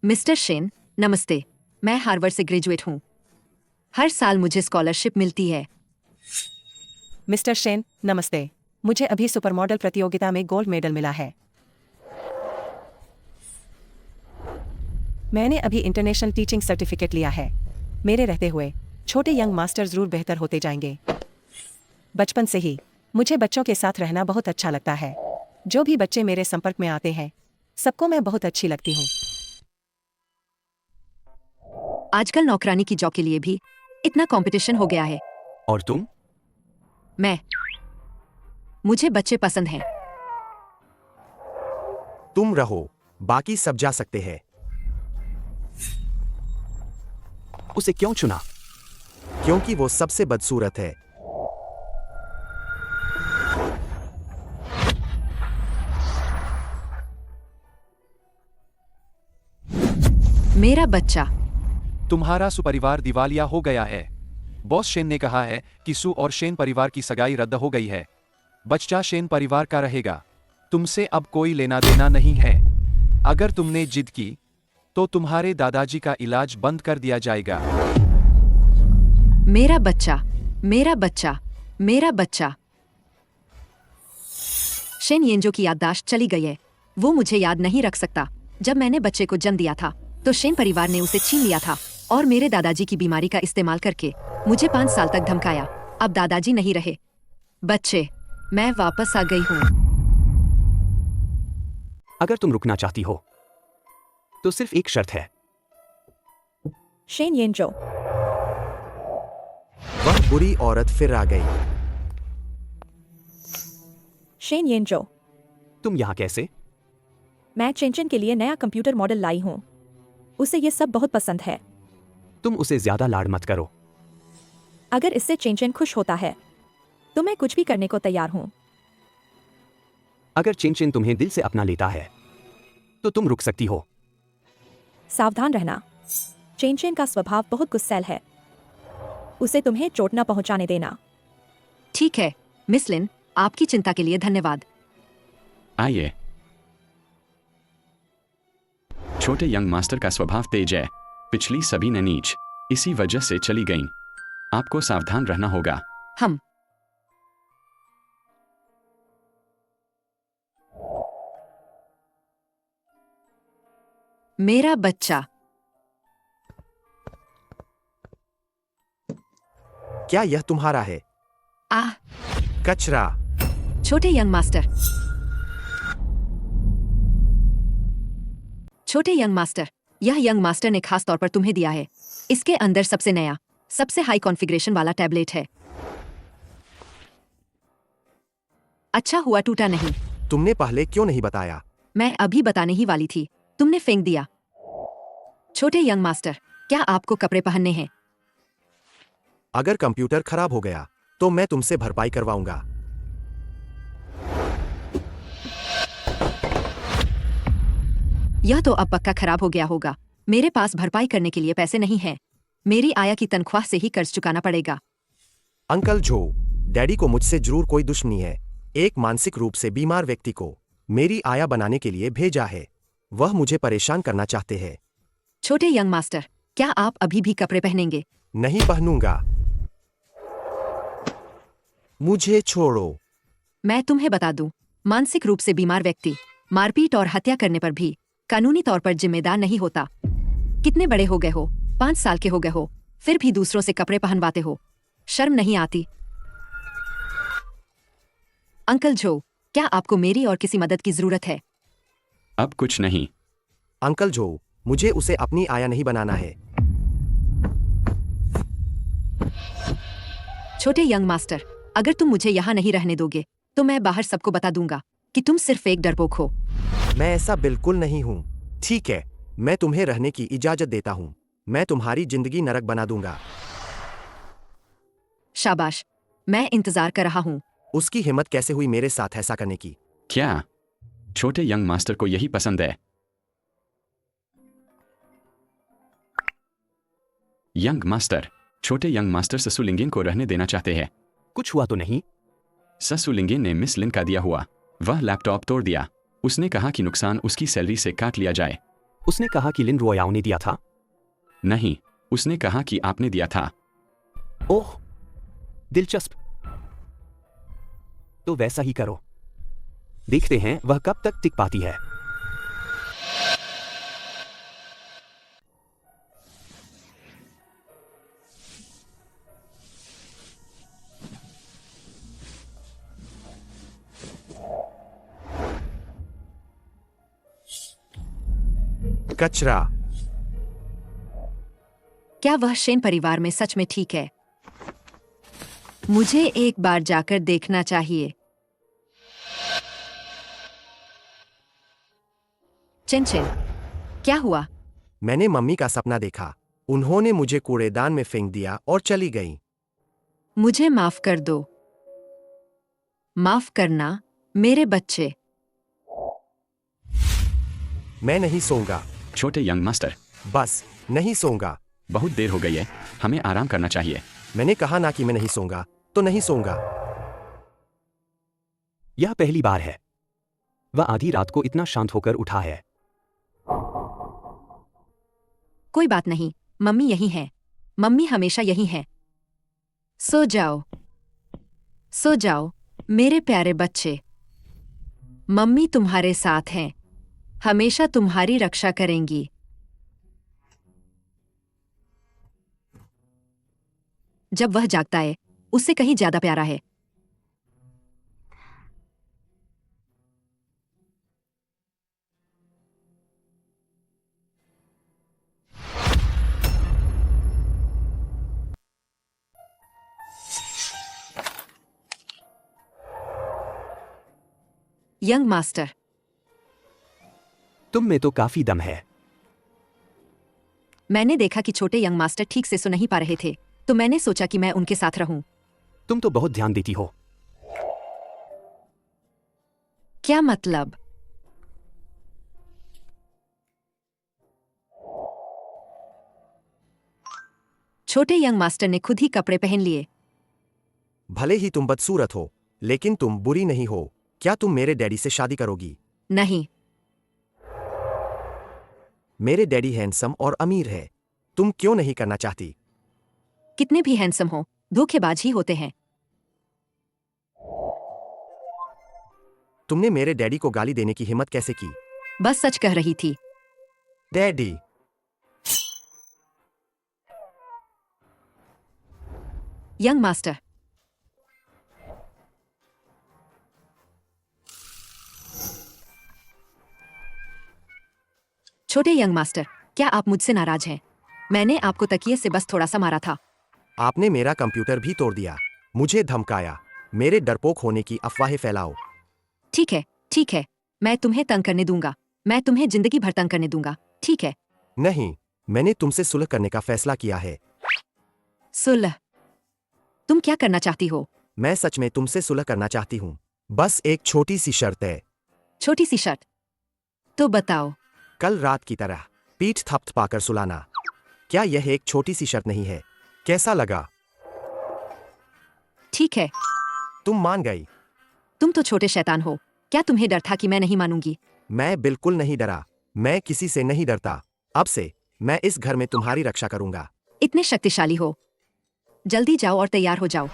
Mister Shane, नमस्ते। मैं Harvard से ग्रेजुएट हूँ। हर साल मुझे स्कॉलरशिप मिलती है। मिस्टर शेन, नमस्ते। मुझे अभी सुपरमॉडल प्रतियोगिता में गोल्ड मेडल मिला है। मैंने अभी इंटरनेशनल टीचिंग सर्टिफिकेट लिया है। मेरे रहते हुए छोटे यंग मास्टर जरूर बेहतर होते जाएंगे। बचपन से ही मुझे बच्चों के साथ रहना बहुत अच्छा लगता है। जो भी बच्चे मेरे संपर्क में आते हैं, सबको मैं बहुत अच्छी लगती हूँ। आजकल नौकरानी की जॉब के लिए भी इतना कंपटीशन हो गया है। और तुम? मुझे बच्चे पसंद हैं। तुम रहो, बाकी सब जा सकते हैं। उसे क्यों चुना? क्योंकि वो सबसे बदसूरत है। मेरा बच्चा। तुम्हारा सुपरिवार दिवालिया हो गया है। बॉस शेन ने कहा है कि सु और शेन परिवार की सगाई रद्द हो गई है। बच्चा शेन परिवार का रहेगा। तुमसे अब कोई लेना देना नहीं है। अगर तुमने जिद की तो तुम्हारे दादाजी का इलाज बंद कर दिया जाएगा। मेरा बच्चा, मेरा बच्चा, मेरा बच्चा। शेन येंजो की याददाश्त चली गई है। वो मुझे याद नहीं रख सकता। जब मैंने बच्चे को जन्म दिया था तो शेन परिवार ने उसे छीन लिया था और मेरे दादाजी की बीमारी का इस्तेमाल करके मुझे 5 साल तक धमकाया। अब दादाजी नहीं रहे। बच्चे, मैं वापस आ गई हूँ। अगर तुम रुकना चाहती हो तो सिर्फ एक शर्त है। शेन येंजो। वह बुरी औरत फिर आ गई। शेन येंजो। तुम यहाँ कैसे? मैं चेंचन के लिए नया कंप्यूटर मॉडल लाई हूँ। उसे ये सब बहुत पसंद है। तुम उसे ज्यादा लाड मत करो। अगर इससे चेंचन खुश होता है तो मैं कुछ भी करने को तैयार हूँ। अगर चिंचिन तुम्हें दिल से अपना लेता है तो तुम रुक सकती हो। सावधान रहना। चेंचन का स्वभाव बहुत गुस्सैल है। उसे तुम्हें चोट न पहुंचाने देना। ठीक है, मिस लिन, आपकी चिंता के लिए धन्यवाद। आइए। छोटे यंग मास्टर का स्वभाव तेज है। पिछली सभी ने नीच इसी वजह से चली गईं। आपको सावधान रहना होगा। हम मेरा बच्चा। क्या यह तुम्हारा है? आह, कचरा। छोटे यंग मास्टर। छोटे यंग मास्टर, यह यंग मास्टर ने खास तौर पर तुम्हें दिया है। इसके अंदर सबसे नया, सबसे हाई कॉन्फ़िगरेशन वाला टैबलेट है। अच्छा हुआ टूटा नहीं। तुमने पहले क्यों नहीं बताया? मैं अभी बताने ही वाली थी, तुमने फेंक दिया। छोटे यंग मास्टर, क्या आपको कपड़े पहनने हैं? अगर कंप्यूटर खराब हो गया तो मैं तुमसे भरपाई करवाऊंगा। यह तो अब पक्का खराब हो गया होगा। मेरे पास भरपाई करने के लिए पैसे नहीं हैं। मेरी आया की तनख्वाह से ही कर्ज चुकाना पड़ेगा। अंकल जो, डैडी को मुझसे जरूर कोई दुश्मनी है। एक मानसिक रूप से बीमार व्यक्ति को मेरी आया बनाने के लिए भेजा है। वह मुझे परेशान करना चाहते हैं। छोटे यंग मास्टर, क्या आप अभी भी कपड़े पहनेंगे? नहीं पहनूंगा। मुझे छोड़ो। मैं तुम्हें बता दूं, मानसिक रूप से बीमार व्यक्ति मारपीट और हत्या करने पर भी कानूनी तौर पर जिम्मेदार नहीं होता। कितने बड़े हो गए हो? 5 साल के हो गए हो, फिर भी दूसरों से कपड़े पहनवाते हो। शर्म नहीं आती? अंकल जो, क्या आपको मेरी और किसी मदद की जरूरत है? अब कुछ नहीं। अंकल जो, मुझे उसे अपनी आया नहीं बनाना है। छोटे यंग मास्टर, अगर तुम मुझे यहाँ नहीं रहने दोगे तो मैं बाहर सबको बता दूंगा कि तुम सिर्फ एक डरपोक हो। मैं ऐसा बिल्कुल नहीं हूँ। ठीक है, मैं तुम्हें रहने की इजाजत देता हूँ। मैं तुम्हारी जिंदगी नरक बना दूंगा। शाबाश, मैं इंतजार कर रहा हूँ। उसकी हिम्मत कैसे हुई मेरे साथ ऐसा करने की? क्या छोटे यंग मास्टर को यही पसंद है? यंग मास्टर, छोटे यंग मास्टर ससुलिंगेन को रहने देना चाहते हैं। कुछ हुआ तो नहीं? ससुलिंगेन ने मिस लिन का दिया हुआ वह लैपटॉप तोड़ दिया। उसने कहा कि नुकसान उसकी सैलरी से काट लिया जाए। उसने कहा कि लिन रोयाओ ने दिया था। नहीं, उसने कहा कि आपने दिया था। ओह, दिलचस्प। तो वैसा ही करो। देखते हैं वह कब तक टिक पाती है। कचरा। क्या वह शेन परिवार में सच में ठीक है? मुझे एक बार जाकर देखना चाहिए। चिन, क्या हुआ? मैंने मम्मी का सपना देखा। उन्होंने मुझे कूड़ेदान में फेंक दिया और चली गईं। मुझे माफ कर दो। माफ करना मेरे बच्चे। मैं नहीं सोऊंगा। छोटे यंग मास्टर, बस नहीं सोऊंगा। बहुत देर हो गई है, हमें आराम करना चाहिए। मैंने कहा ना कि मैं नहीं सोऊंगा, तो नहीं सोऊंगा। यह पहली बार है वह आधी रात को इतना शांत होकर उठा है। कोई बात नहीं, मम्मी यही है। मम्मी हमेशा यही है। सो जाओ, सो जाओ मेरे प्यारे बच्चे। मम्मी तुम्हारे साथ हैं, हमेशा तुम्हारी रक्षा करेंगी। जब वह जागता है, उससे कहीं ज्यादा प्यारा है। यंग मास्टर, तुम में तो काफी दम है। मैंने देखा कि छोटे यंग मास्टर ठीक से सो नहीं पा रहे थे, तो मैंने सोचा कि मैं उनके साथ रहूं। तुम तो बहुत ध्यान देती हो। क्या मतलब? छोटे यंग मास्टर ने खुद ही कपड़े पहन लिए। भले ही तुम बदसूरत हो, लेकिन तुम बुरी नहीं हो। क्या तुम मेरे डैडी से शादी करोगी? नहीं, मेरे डैडी हैंडसम और अमीर है। तुम क्यों नहीं करना चाहती? कितने भी हैंडसम हो, धोखेबाज ही होते हैं। तुमने मेरे डैडी को गाली देने की हिम्मत कैसे की? बस सच कह रही थी। डैडी। यंग मास्टर, छोटे यंग मास्टर, क्या आप मुझसे नाराज हैं? मैंने आपको तकिए से बस थोड़ा सा मारा था। आपने मेरा कंप्यूटर भी तोड़ दिया, मुझे धमकाया। मेरे डरपोक होने की अफवाहें फैलाओ। ठीक है, ठीक है, मैं तुम्हें तंग करने दूंगा। मैं तुम्हें जिंदगी भर तंग करने दूंगा, ठीक है? नहीं, मैंने तुमसे सुलह करने का फैसला किया है। सुलह? तुम क्या करना चाहती हो? मैं सच में तुमसे सुलह करना चाहती हूँ। बस एक छोटी सी शर्त है। छोटी सी शर्त? तो बताओ। कल रात की तरह पीठ थपथपाकर सुलाना। क्या यह एक छोटी सी शर्त नहीं है? कैसा लगा? ठीक है। तुम मान गई। तुम तो छोटे शैतान हो। क्या तुम्हें डर था कि मैं नहीं मानूंगी? मैं बिल्कुल नहीं डरा। मैं किसी से नहीं डरता। अब से मैं इस घर में तुम्हारी रक्षा करूंगा। इतने शक्तिशाली हो। जल्दी जाओ और तैयार हो जाओ।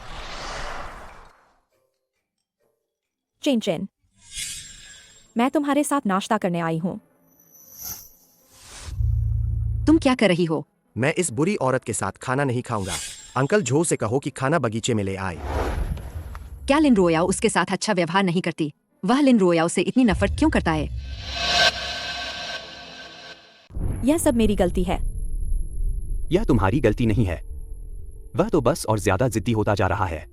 चिन, मैं तुम्हारे साथ नाश्ता करने आई हूँ। तुम क्या कर रही हो? मैं इस बुरी औरत के साथ खाना नहीं खाऊंगा। अंकल झो से कहो कि खाना बगीचे में ले आए। क्या लिन रोयाओ उसके साथ अच्छा व्यवहार नहीं करती? वह लिन रोयाओ से इतनी नफरत क्यों करता है? यह सब मेरी गलती है। यह तुम्हारी गलती नहीं है। वह तो बस और ज्यादा जिद्दी होता जा रहा है।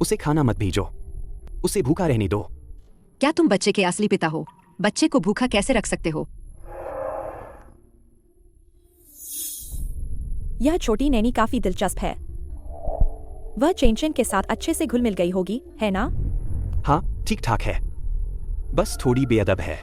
उसे खाना मत भेजो। उसे भूखा रहने दो। क्या तुम बच्चे के असली पिता हो? बच्चे को भूखा कैसे रख सकते हो? यह छोटी नैनी काफी दिलचस्प है। वह चेन के साथ अच्छे से घुल मिल गई होगी, है ना? हाँ, ठीक ठाक है। बस थोड़ी बेअदब है।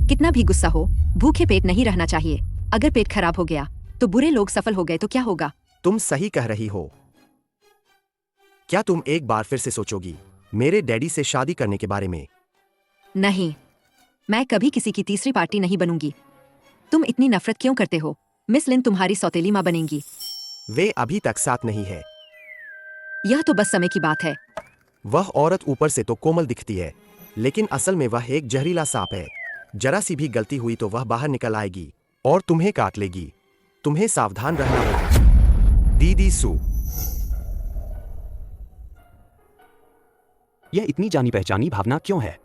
कितना भी गुस्सा हो, भूखे पेट नहीं रहना चाहिए। अगर पेट खराब हो गया तो बुरे लोग सफल हो गए तो क्या होगा? तुम सही कह रही हो। क्या तुम एक बार फिर से सोचोगी? मेरे डैडी से शादी करने के बारे में। नहीं, मैं कभी किसी की तीसरी पार्टी नहीं बनूंगी। तुम इतनी नफरत क्यों करते हो? मिस लिन तुम्हारी सौतेली माँ बनेंगी। वे अभी तक साथ नहीं है। यह तो बस समय की बात है। वह औरत ऊपर से तो कोमल दिखती है, लेकिन असल में वह एक जहरीला सांप है। जरा सी भी गलती हुई तो वह बाहर निकल आएगी और तुम्हें काट लेगी। तुम्हें सावधान रहना होगा। दीदी सू। यह इतनी जानी पहचानी भावना क्यों है?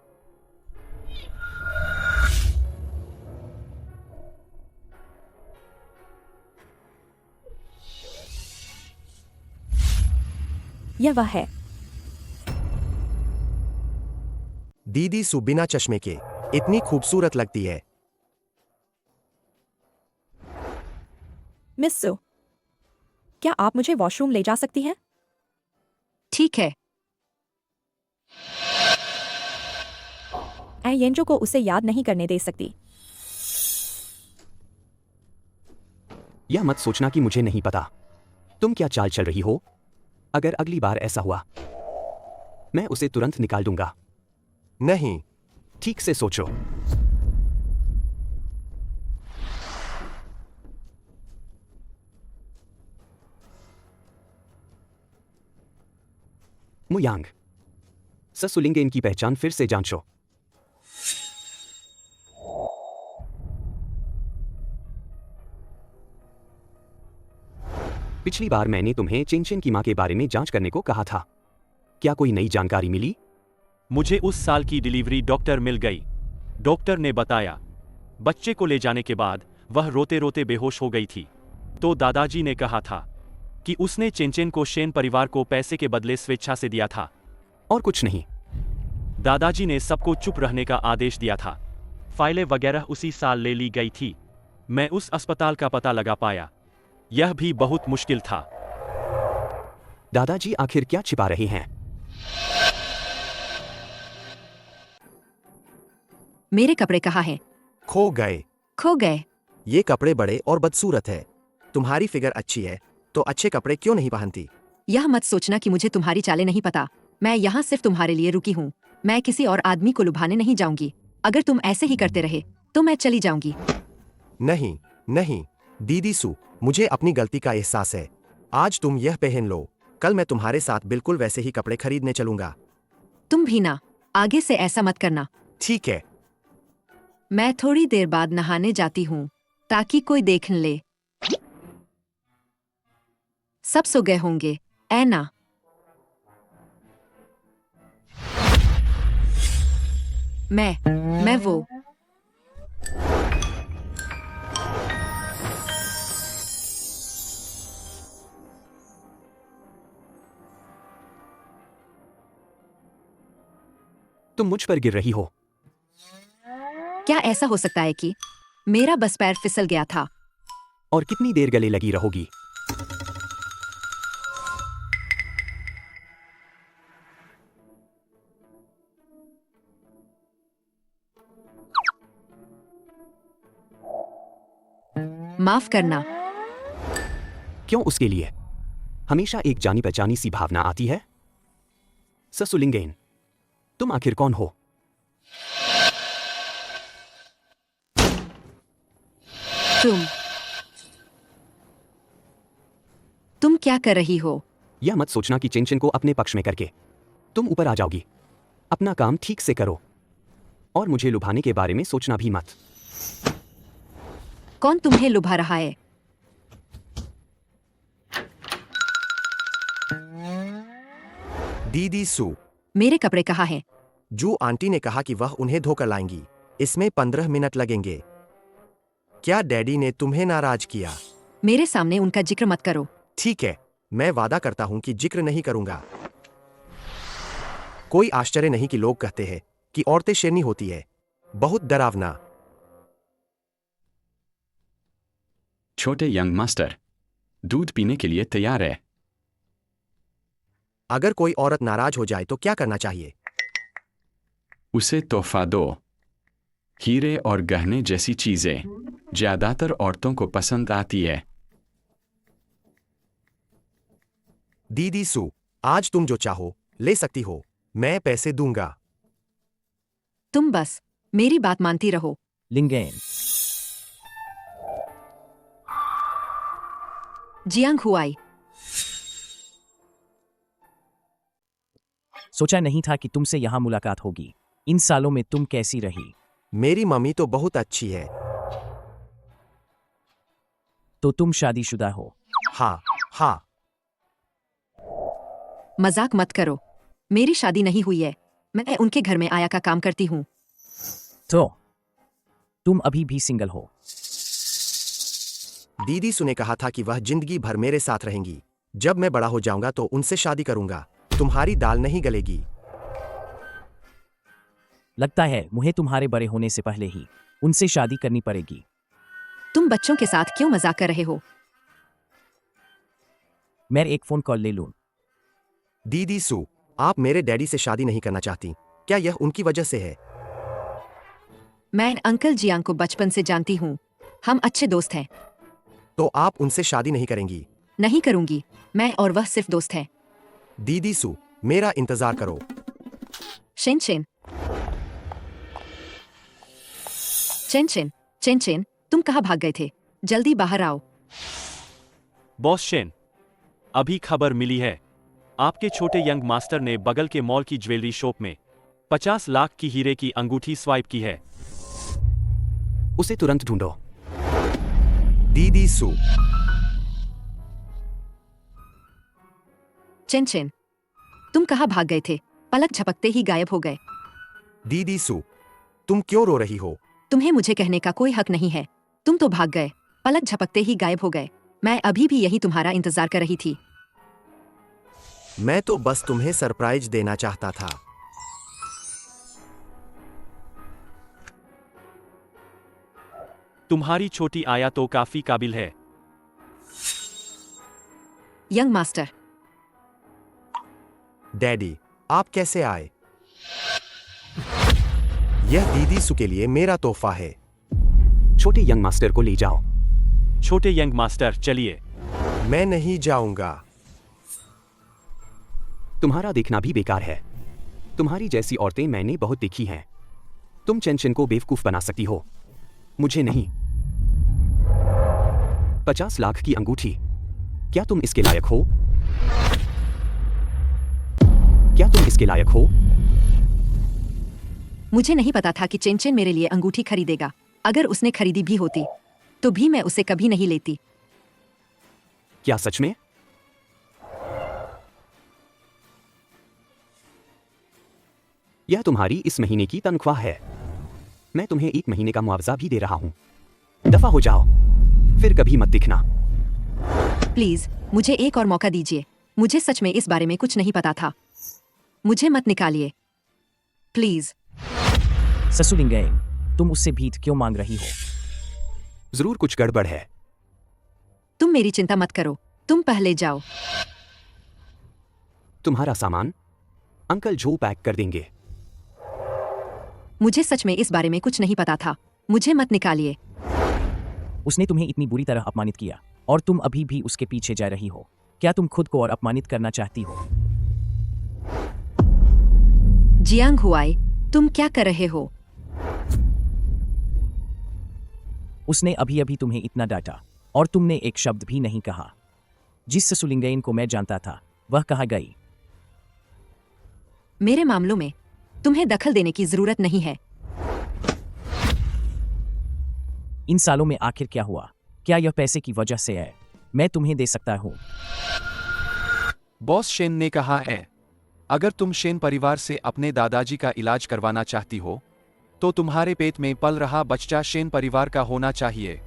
यह वह है। दीदी सू बिना चश्मे के इतनी खूबसूरत लगती है। मिस सू, क्या आप मुझे वॉशरूम ले जा सकती हैं? ठीक है। मैं येंजो को उसे याद नहीं करने दे सकती। यह मत सोचना कि मुझे नहीं पता तुम क्या चाल चल रही हो। अगर अगली बार ऐसा हुआ, मैं उसे तुरंत निकाल दूंगा। नहीं। ठीक से सोचो। मुयांग, ससुलिंगेन की पहचान फिर से जांचो। पिछली बार मैंने तुम्हें चेंचेन की मां के बारे में जांच करने को कहा था। क्या कोई नई जानकारी मिली? मुझे उस साल की डिलीवरी डॉक्टर मिल गई। डॉक्टर ने बताया, बच्चे को ले जाने के बाद वह रोते रोते बेहोश हो गई थी। तो दादाजी ने कहा था कि उसने चेंचेन को शेन परिवार को पैसे के बदले स्वेच्छा से दिया था। और कुछ नहीं। दादाजी ने सबको चुप रहने का आदेश दिया था। फाइलें वगैरह उसी साल ले ली गई थी। मैं उस अस्पताल का पता लगा पाया। यह भी बहुत मुश्किल था। दादाजी आखिर क्या छिपा रहे हैं? मेरे कपड़े कहाँ हैं? खो गए। खो गए। ये कपड़े बड़े और बदसूरत है। तुम्हारी फिगर अच्छी है तो अच्छे कपड़े क्यों नहीं पहनती? यह मत सोचना कि मुझे तुम्हारी चालें नहीं पता। मैं यहाँ सिर्फ तुम्हारे लिए रुकी हूँ। मैं किसी और आदमी को लुभाने नहीं जाऊंगी। अगर तुम ऐसे ही करते रहे तो मैं चली जाऊंगी। नहीं नहीं दीदी सू, मुझे अपनी गलती का एहसास है। आज तुम यह पहन लो, कल मैं तुम्हारे साथ बिल्कुल वैसे ही कपड़े खरीदने चलूंगा। तुम भी ना, आगे से ऐसा मत करना। ठीक है। मैं थोड़ी देर बाद नहाने जाती हूँ ताकि कोई देख न ले। सब सो गए होंगे, ऐ ना? मैं वो तुम मुझ पर गिर रही हो। क्या ऐसा हो सकता है कि मेरा बस पैर फिसल गया था? और कितनी देर गले लगी रहोगी? माफ करना। क्यों उसके लिए? हमेशा एक जानी पहचानी सी भावना आती है। ससुलिंगेन, तुम आखिर कौन हो? तुम क्या कर रही हो? यह मत सोचना कि चेंचन को अपने पक्ष में करके तुम ऊपर आ जाओगी। अपना काम ठीक से करो और मुझे लुभाने के बारे में सोचना भी मत। कौन तुम्हें लुभा रहा है? दीदी सू, मेरे कपड़े कहाँ हैं? जू आंटी ने कहा कि वह उन्हें धोकर लाएंगी। इसमें 15 मिनट लगेंगे। क्या डैडी ने तुम्हें नाराज किया? मेरे सामने उनका जिक्र मत करो। ठीक है, मैं वादा करता हूं कि जिक्र नहीं करूंगा। कोई आश्चर्य नहीं कि लोग कहते हैं कि औरतें शेरनी होती है। बहुत डरावना। छोटे यंग मास्टर, दूध पीने के लिए तैयार है। अगर कोई औरत नाराज हो जाए तो क्या करना चाहिए? उसे तोहफा दो। हीरे और गहने जैसी चीजें ज्यादातर औरतों को पसंद आती है। दीदी सू, आज तुम जो चाहो ले सकती हो। मैं पैसे दूंगा। तुम बस मेरी बात मानती रहो। लिंगेन, जियांग हुआई, सोचा नहीं था कि तुमसे यहाँ मुलाकात होगी। इन सालों में तुम कैसी रही? मेरी मम्मी तो बहुत अच्छी है। तो तुम शादीशुदा हो? हाँ हाँ। मजाक मत करो, मेरी शादी नहीं हुई है। मैं उनके घर में आया का काम करती हूँ। तो तुम अभी भी सिंगल हो? दीदी सु ने कहा था कि वह जिंदगी भर मेरे साथ रहेंगी। जब मैं बड़ा हो जाऊंगा तो उनसे शादी करूंगा। तुम्हारी दाल नहीं गलेगी। लगता है मुझे तुम्हारे बड़े होने से पहले ही उनसे शादी करनी पड़ेगी। तुम बच्चों के साथ क्यों मजाक कर रहे हो? मैं एक फोन कॉल ले लूं? दीदी सु, आप मेरे डैडी से शादी नहीं करना चाहती, क्या यह उनकी वजह से है? मैं अंकल जियांग को बचपन से जानती हूँ। हम अच्छे दोस्त हैं। तो आप उनसे शादी नहीं करेंगी? नहीं करूंगी, मैं और वह सिर्फ दोस्त हैं। दीदी सु, मेरा इंतजार करो। Shane chain, chain chain, chain chain, तुम कहाँ भाग गए थे? जल्दी बाहर आओ। बॉस शेन, अभी खबर मिली है, आपके छोटे यंग मास्टर ने बगल के मॉल की ज्वेलरी शॉप में 50 लाख की हीरे की अंगूठी स्वाइप की है। उसे तुरंत ढूंढो। दीदी सु, चेन चेन, तुम कहाँ भाग गए थे? पलक झपकते ही गायब हो गए। दीदी सु, तुम क्यों रो रही हो? तुम्हें मुझे कहने का कोई हक नहीं है। तुम तो भाग गए, पलक झपकते ही गायब हो गए। मैं अभी भी यही तुम्हारा इंतजार कर रही थी। मैं तो बस तुम्हें सरप्राइज देना चाहता था। तुम्हारी छोटी आया तो काफी काबिल है। यंग मास्टर, डैडी, आप कैसे आए? यह दीदी सु के लिए मेरा तोहफा है। छोटे यंग मास्टर को ले जाओ। छोटे यंग मास्टर, चलिए। मैं नहीं जाऊंगा। तुम्हारा देखना भी बेकार है। तुम्हारी जैसी औरतें मैंने बहुत देखी हैं। तुम चेनचेन को बेवकूफ बना सकती हो, मुझे नहीं। 50 लाख की अंगूठी, क्या तुम इसके लायक हो? क्या तुम इसके लायक हो? मुझे नहीं पता था कि चेन चेन मेरे लिए अंगूठी खरीदेगा। अगर उसने खरीदी भी होती तो भी मैं उसे कभी नहीं लेती। क्या सच में? यह तुम्हारी इस महीने की तनख्वाह है। मैं तुम्हें 1 महीने का मुआवजा भी दे रहा हूं। दफा हो जाओ, फिर कभी मत दिखना। प्लीज मुझे एक और मौका दीजिए। मुझे सच में इस बारे में कुछ नहीं पता था। मुझे मत निकालिए, प्लीज। ससुलिंगेन, तुम उससे भीख क्यों मांग रही हो? जरूर कुछ गड़बड़ है। तुम मेरी चिंता मत करो, तुम पहले जाओ। तुम्हारा सामान अंकल जो पैक कर देंगे। मुझे सच में इस बारे में कुछ नहीं पता था। मुझे मत निकालिए। उसने तुम्हें इतनी बुरी तरह अपमानित किया और तुम अभी भी उसके पीछे जा रही हो। क्या तुम खुद को और अपमानित करना चाहती हो? जियांग हुआई, तुम क्या कर रहे हो? उसने अभी अभी तुम्हें इतना डांटा और तुमने एक शब्द भी नहीं कहा। जिस ससुलिंगेन को मैं जानता था वह कहाँ गई? मेरे मामलों में तुम्हें दखल देने की जरूरत नहीं है। इन सालों में आखिर क्या हुआ? क्या यह पैसे की वजह से है? मैं तुम्हें दे सकता हूं। बॉस शेन ने कहा है, अगर तुम शेन परिवार से अपने दादाजी का इलाज करवाना चाहती हो तो तुम्हारे पेट में पल रहा बच्चा शेन परिवार का होना चाहिए।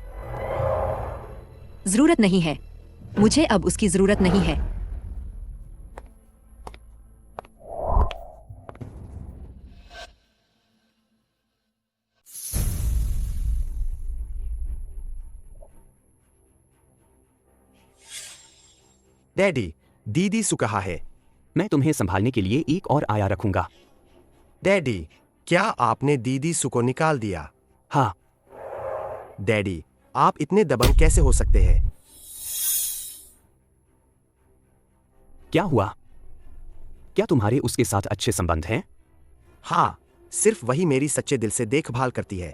जरूरत नहीं है, मुझे अब उसकी जरूरत नहीं है। डैडी, दीदी सु कहा है। मैं तुम्हें संभालने के लिए एक और आया रखूंगा। डैडी, क्या आपने दीदी सु को निकाल दिया? हाँ। डैडी, आप इतने दबंग कैसे हो सकते हैं? क्या हुआ? क्या तुम्हारे उसके साथ अच्छे संबंध हैं? हाँ, सिर्फ वही मेरी सच्चे दिल से देखभाल करती है।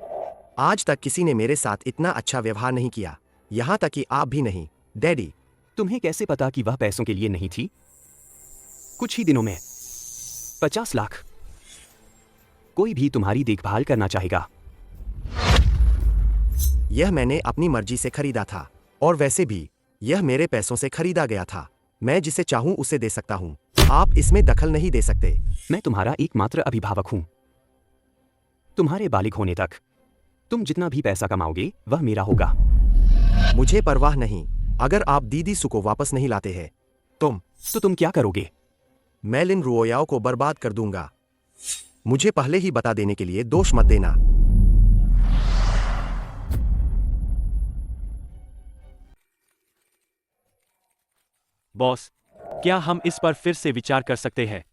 आज तक किसी ने मेरे साथ इतना अच्छा व्यवहार नहीं किया, यहाँ तक कि आप भी नहीं, डैडी। तुम्हें कैसे पता कि वह पैसों के लिए नहीं थी? कुछ ही दिनों में 50 लाख। कोई भी तुम्हारी देखभाल करना चाहेगा। यह मैंने अपनी मर्जी से खरीदा था, और वैसे भी यह मेरे पैसों से खरीदा गया था। मैं जिसे चाहूं उसे दे सकता हूं। आप इसमें दखल नहीं दे सकते। मैं तुम्हारा एकमात्र अभिभावक हूं। तुम्हारे बालिग होने तक तुम जितना भी पैसा कमाओगे वह मेरा होगा। मुझे परवाह नहीं। अगर आप दीदी सु को वापस नहीं लाते हैं तो तुम क्या करोगे? मैं लिन रुओयाओ को बर्बाद कर दूंगा। मुझे पहले ही बता देने के लिए दोष मत देना। बॉस, क्या हम इस पर फिर से विचार कर सकते हैं?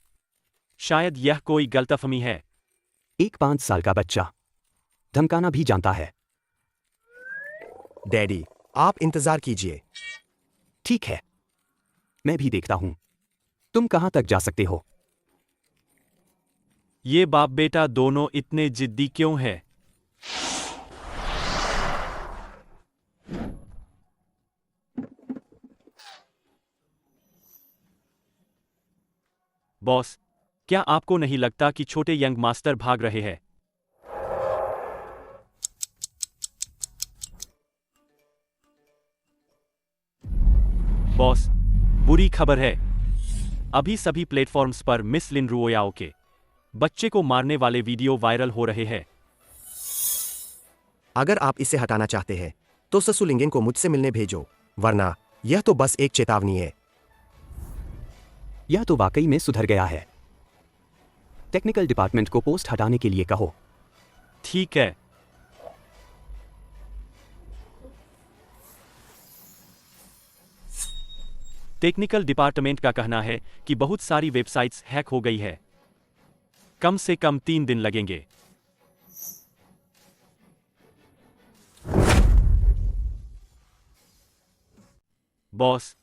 शायद यह कोई गलतफहमी है। एक 5 साल का बच्चा धमकाना भी जानता है। डैडी, आप इंतजार कीजिए। ठीक है, मैं भी देखता हूं तुम कहां तक जा सकते हो। ये बाप बेटा दोनों इतने जिद्दी क्यों हैं? बॉस, क्या आपको नहीं लगता कि छोटे यंग मास्टर भाग रहे हैं? बॉस, बुरी खबर है। अभी सभी प्लेटफॉर्म्स पर मिस लिन रुओयाओ के बच्चे को मारने वाले वीडियो वायरल हो रहे हैं। अगर आप इसे हटाना चाहते हैं तो ससुलिंगेन को मुझसे मिलने भेजो, वरना यह तो बस एक चेतावनी है। यह तो वाकई में सुधर गया है। टेक्निकल डिपार्टमेंट को पोस्ट हटाने के लिए कहो। ठीक है। टेक्निकल डिपार्टमेंट का कहना है कि बहुत सारी वेबसाइट्स हैक हो गई है। कम से कम 3 दिन लगेंगे। बॉस,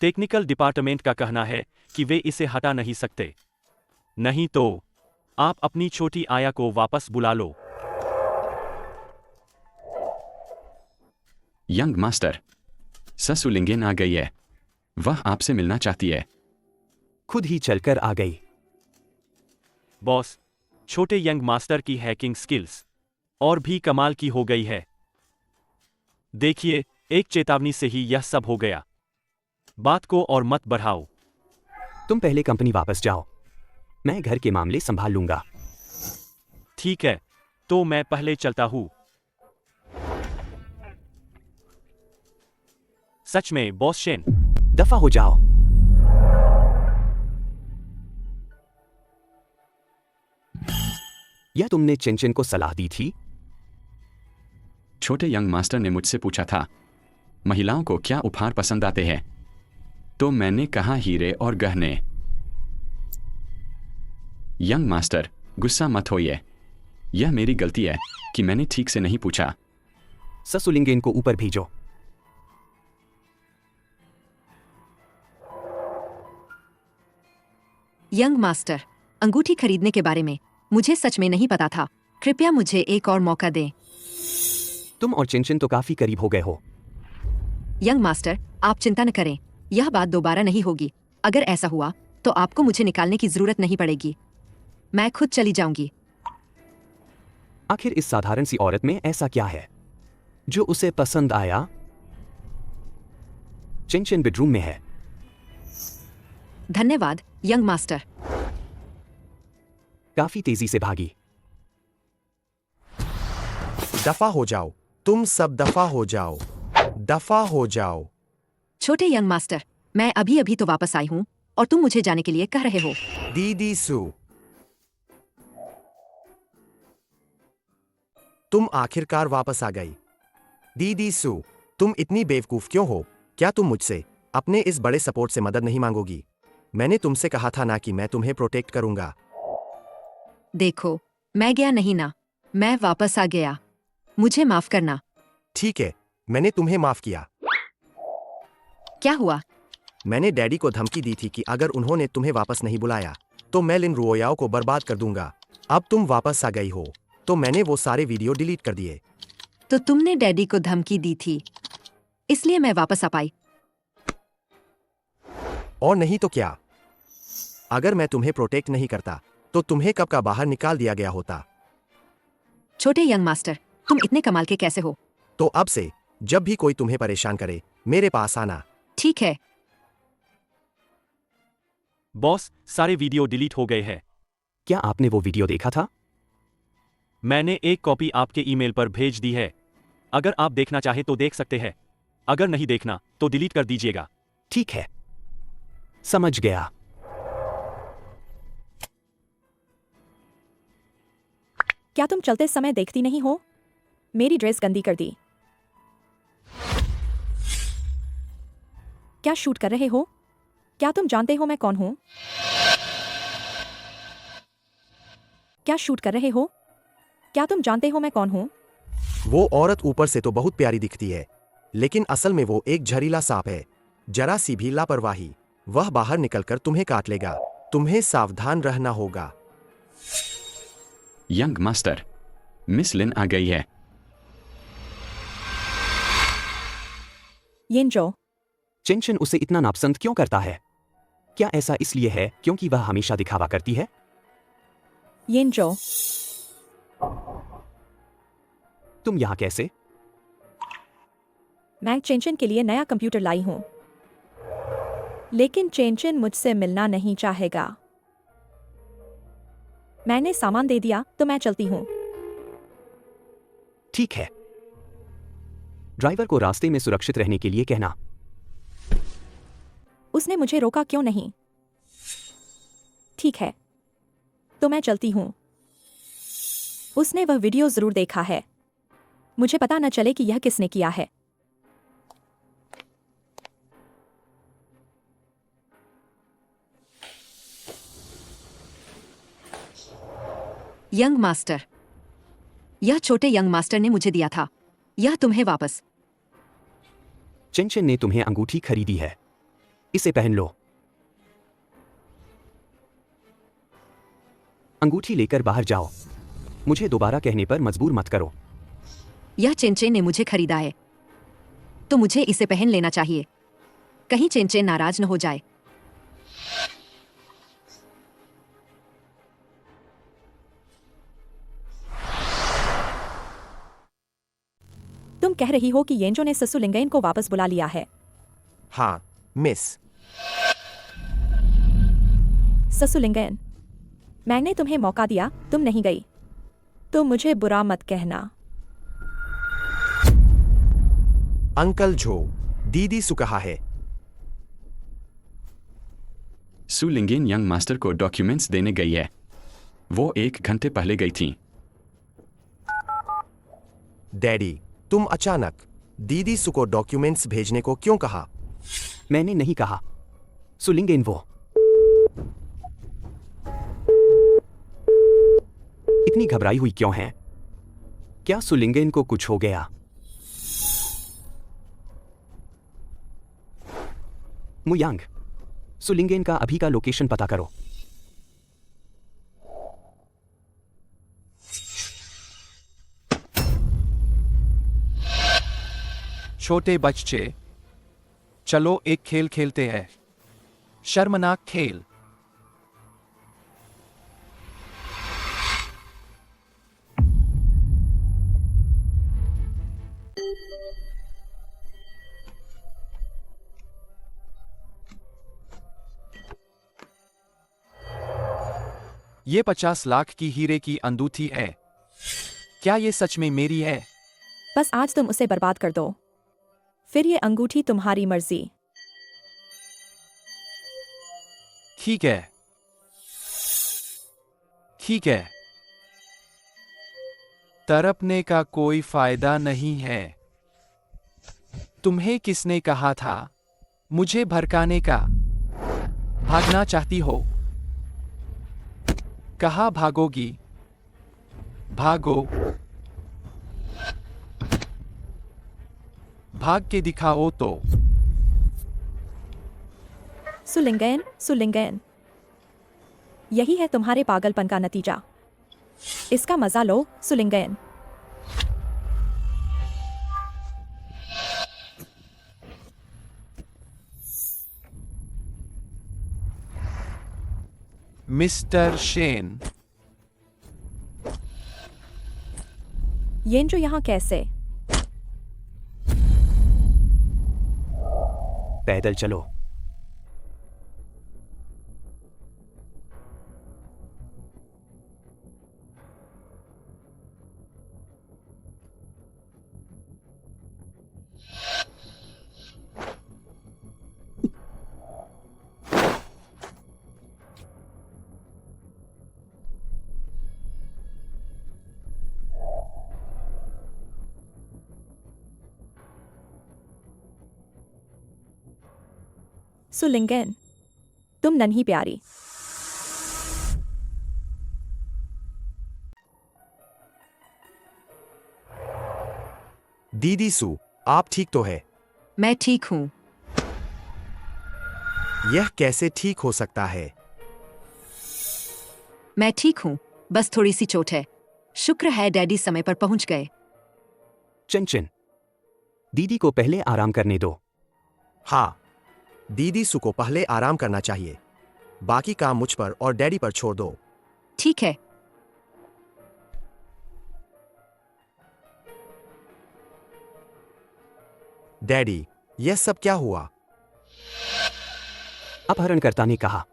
टेक्निकल डिपार्टमेंट का कहना है कि वे इसे हटा नहीं सकते। नहीं तो आप अपनी छोटी आया को वापस बुला लो। यंग मास्टर, ससुलिंगेन आ गई है। वह आपसे मिलना चाहती है। खुद ही चलकर आ गई। बॉस, छोटे यंग मास्टर की हैकिंग स्किल्स और भी कमाल की हो गई है। देखिए, एक चेतावनी से ही यह सब हो गया। बात को और मत बढ़ाओ। तुम पहले कंपनी वापस जाओ, मैं घर के मामले संभाल लूंगा। ठीक है, तो मैं पहले चलता हूं। सच में बॉस शेन। दफा हो जाओ। यह तुमने चेंचन को सलाह दी थी? छोटे यंग मास्टर ने मुझसे पूछा था महिलाओं को क्या उपहार पसंद आते हैं, तो मैंने कहा हीरे और गहने। यंग मास्टर, गुस्सा मत होइए। यह मेरी गलती है कि मैंने ठीक से नहीं पूछा। ससुलिंगेन को ऊपर भेजो। यंग मास्टर, अंगूठी खरीदने के बारे में मुझे सच में नहीं पता था। कृपया मुझे एक और मौका दें। तुम और चेंचन तो काफी करीब हो गए हो। यंग मास्टर, आप चिंता न करें, यह बात दोबारा नहीं होगी। अगर ऐसा हुआ तो आपको मुझे निकालने की जरूरत नहीं पड़ेगी। मैं खुद चली जाऊंगी। आखिर इस साधारण सी औरत में ऐसा क्या है जो उसे पसंद आया? चेंचन बेडरूम में है। धन्यवाद यंग मास्टर। काफी तेजी से भागी। दफा हो जाओ, तुम सब दफा हो जाओ। दफा हो जाओ। छोटे यंग मास्टर, मैं अभी अभी तो वापस आई हूँ और तुम मुझे जाने के लिए कह रहे हो। दीदी सु, तुम आखिरकार वापस आ गई। दीदी सु, तुम इतनी बेवकूफ क्यों हो? क्या तुम मुझसे अपने इस बड़े सपोर्ट से मदद नहीं मांगोगी? मैंने तुमसे कहा था ना कि मैं तुम्हें प्रोटेक्ट करूंगा। देखो, मैं गया नहीं ना, मैं वापस आ गया। मुझे माफ करना। ठीक है, मैंने तुम्हें माफ किया। क्या हुआ? मैंने डैडी को धमकी दी थी कि अगर उन्होंने तुम्हें वापस नहीं बुलाया तो मैं लिन रुओयाओ को बर्बाद कर दूंगा। अब तुम वापस आ गई हो तो मैंने वो सारे वीडियो डिलीट कर दिए। तो तुमने डैडी को धमकी दी थी, इसलिए मैं वापस आ पाई। और नहीं तो क्या, अगर मैं तुम्हें प्रोटेक्ट नहीं करता तो तुम्हें कब का बाहर निकाल दिया गया होता। छोटे यंग मास्टर, तुम इतने कमाल के कैसे हो? तो अब से जब भी कोई तुम्हें परेशान करे मेरे पास आना। ठीक है। बॉस, सारे वीडियो डिलीट हो गए हैं। क्या आपने वो वीडियो देखा था? मैंने एक कॉपी आपके ईमेल पर भेज दी है। अगर आप देखना चाहे तो देख सकते हैं, अगर नहीं देखना तो डिलीट कर दीजिएगा। ठीक है, समझ गया। क्या तुम चलते समय देखती नहीं हो? मेरी ड्रेस गंदी कर दी। क्या शूट कर रहे हो? क्या तुम जानते हो मैं कौन हूं? क्या शूट कर रहे हो? क्या तुम जानते हो मैं कौन हूं? वो औरत ऊपर से तो बहुत प्यारी दिखती है, लेकिन असल में वो एक जहरीला सांप है। जरा सी भी लापरवाही वह बाहर निकलकर तुम्हें काट लेगा। तुम्हें सावधान रहना होगा। यंग मास्टर, मिस लिन आ गई है। येनजो, चेंचन उसे इतना नापसंद क्यों करता है? क्या ऐसा इसलिए है क्योंकि वह हमेशा दिखावा करती है? येनजो, तुम यहाँ कैसे? मैं चेंचन के लिए नया कंप्यूटर लाई हूं, लेकिन चेंचन मुझसे मिलना नहीं चाहेगा। मैंने सामान दे दिया तो मैं चलती हूं। ठीक है, ड्राइवर को रास्ते में सुरक्षित रहने के लिए कहना। उसने मुझे रोका क्यों नहीं? ठीक है, तो मैं चलती हूं। उसने वह वीडियो जरूर देखा है। मुझे पता न चले कि यह किसने किया है। यंग मास्टर, यह छोटे यंग मास्टर ने मुझे दिया था। यह तुम्हें वापस। चेंचन ने तुम्हें अंगूठी खरीदी है, इसे पहन लो। अंगूठी लेकर बाहर जाओ। मुझे दोबारा कहने पर मजबूर मत करो। यह चेंचेन ने मुझे खरीदा है, तो मुझे इसे पहन लेना चाहिए। कहीं चेंचेन नाराज न हो जाए। तुम कह रही हो कि येंजो ने ससु लिंगेन को वापस बुला लिया है? हाँ मिस। ससु लिंगेन, मैंने तुम्हें मौका दिया, तुम नहीं गई, तो मुझे बुरा मत कहना। अंकल झो, दीदी सु कहा है। सु लिंगेन यंग मास्टर को डॉक्यूमेंट्स देने गई है। वो 1 घंटे पहले गई थी। डैडी, तुम अचानक दीदी सु को डॉक्यूमेंट्स भेजने को क्यों कहा? मैंने नहीं कहा। सुलिंगेन वो इतनी घबराई हुई क्यों है? क्या सुलिंगेन को कुछ हो गया? मुयांग, सुलिंगेन का अभी का लोकेशन पता करो। छोटे बच्चे, चलो एक खेल खेलते हैं। शर्मनाक खेल। ये 50 लाख की हीरे की अंगूठी है। क्या ये सच में मेरी है? बस आज तुम उसे बर्बाद कर दो, फिर ये अंगूठी तुम्हारी मर्जी। ठीक है, ठीक है। तड़पने का कोई फायदा नहीं है। तुम्हें किसने कहा था मुझे भड़काने का? भागना चाहती हो? कहाँ भागोगी? भागो, भाग के दिखाओ तो। सुलिंगन, सुलिंगन। यही है तुम्हारे पागलपन का नतीजा। इसका मजा लो, सुलिंगन। मिस्टर शेन, येंजो यहाँ कैसे? पैदल चलो। सुलिंगन, तुम नन्ही प्यारी। दीदी सू, आप ठीक तो है? मैं ठीक हूँ। यह कैसे ठीक हो सकता है? मैं ठीक हूँ, बस थोड़ी सी चोट है। शुक्र है डैडी समय पर पहुंच गए। चिन, दीदी को पहले आराम करने दो। हाँ, दीदी सू को पहले आराम करना चाहिए। बाकी काम मुझ पर और डैडी पर छोड़ दो। ठीक है। डैडी, यह सब क्या हुआ? अपहरणकर्ता ने कहा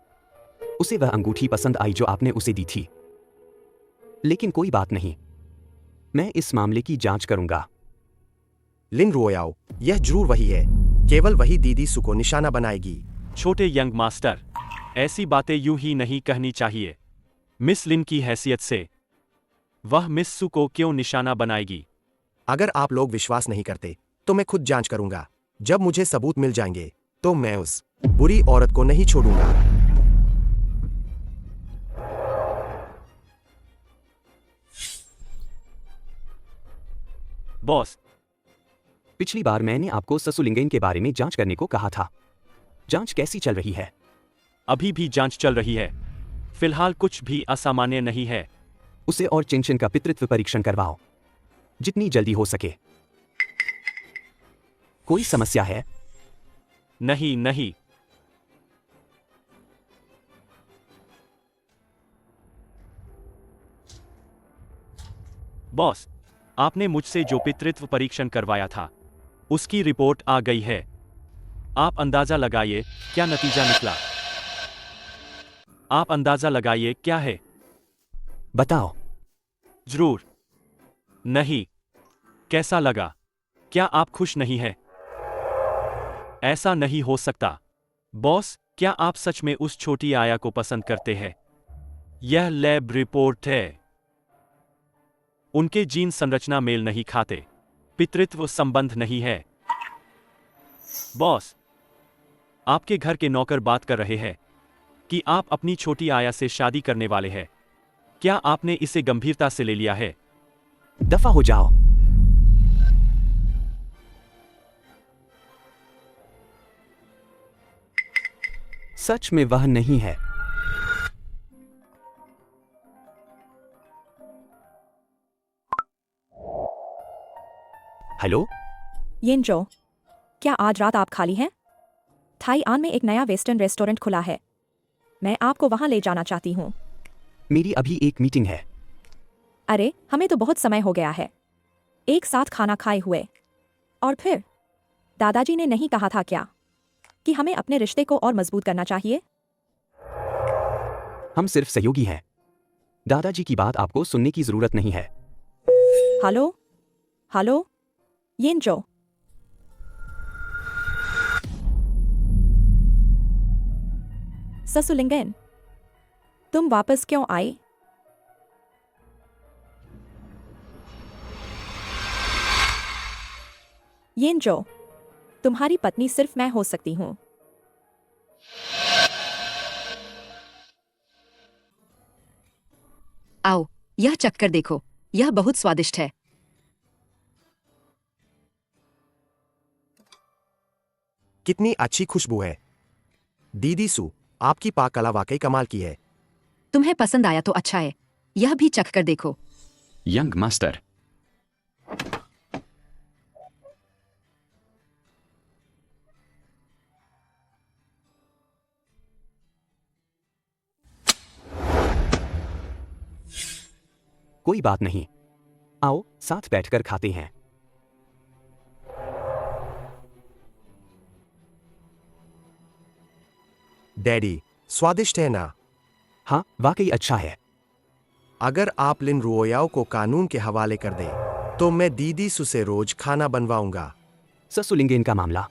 उसे वह अंगूठी पसंद आई जो आपने उसे दी थी। लेकिन कोई बात नहीं, मैं इस मामले की जांच करूंगा। लिन रोयाओ, यह जरूर वही है। केवल वही दीदी सू को निशाना बनाएगी। छोटे यंग मास्टर, ऐसी बातें यूं ही नहीं कहनी चाहिए। मिस लिन की हैसियत से वह मिस सू को क्यों निशाना बनाएगी? अगर आप लोग विश्वास नहीं करते तो मैं खुद जांच करूंगा। जब मुझे सबूत मिल जाएंगे तो मैं उस बुरी औरत को नहीं छोड़ूंगा। बॉस, पिछली बार मैंने आपको ससुलिंगन के बारे में जांच करने को कहा था। जांच कैसी चल रही है? अभी भी जांच चल रही है। फिलहाल कुछ भी असामान्य नहीं है। उसे और चिन का पितृत्व परीक्षण करवाओ, जितनी जल्दी हो सके। कोई समस्या है? नहीं नहीं। बॉस, आपने मुझसे जो पितृत्व परीक्षण करवाया था उसकी रिपोर्ट आ गई है। आप अंदाजा लगाइए क्या नतीजा निकला। आप अंदाजा लगाइए क्या है। बताओ। जरूर। नहीं। कैसा लगा? क्या आप खुश नहीं हैं? ऐसा नहीं हो सकता। बॉस, क्या आप सच में उस छोटी आया को पसंद करते हैं? यह लैब रिपोर्ट है। उनके जीन संरचना मेल नहीं खाते। पितृत्व संबंध नहीं है। बॉस, आपके घर के नौकर बात कर रहे हैं कि आप अपनी छोटी आया से शादी करने वाले हैं। क्या आपने इसे गंभीरता से ले लिया है? दफा हो जाओ। सच में वह नहीं है। हेलो येंजो, क्या आज रात आप खाली हैं? थाई आन में एक नया वेस्टर्न रेस्टोरेंट खुला है। मैं आपको वहां ले जाना चाहती हूँ। मेरी अभी एक मीटिंग है। अरे, हमें तो बहुत समय हो गया है एक साथ खाना खाए हुए। और फिर दादाजी ने नहीं कहा था क्या कि हमें अपने रिश्ते को और मजबूत करना चाहिए? हम सिर्फ सहयोगी हैं। दादाजी की बात आपको सुनने की जरूरत नहीं है। हेलो हेलो येंजो, ससुलिंगन, तुम वापस क्यों आए? येंजो, तुम्हारी पत्नी सिर्फ मैं हो सकती हूं। आओ, यह चक्कर देखो, यह बहुत स्वादिष्ट है। कितनी अच्छी खुशबू है। दीदी सू, आपकी पाक कला वाकई कमाल की है। तुम्हें पसंद आया तो अच्छा है, यह भी चख कर देखो। Young master. कोई बात नहीं, आओ साथ बैठकर खाते हैं। डैडी, स्वादिष्ट है ना? हाँ, वाकई अच्छा है। अगर आप लिन रुओयाओ को कानून के हवाले कर दें तो मैं दीदी सू से रोज खाना बनवाऊंगा। ससुलिंगेन का मामला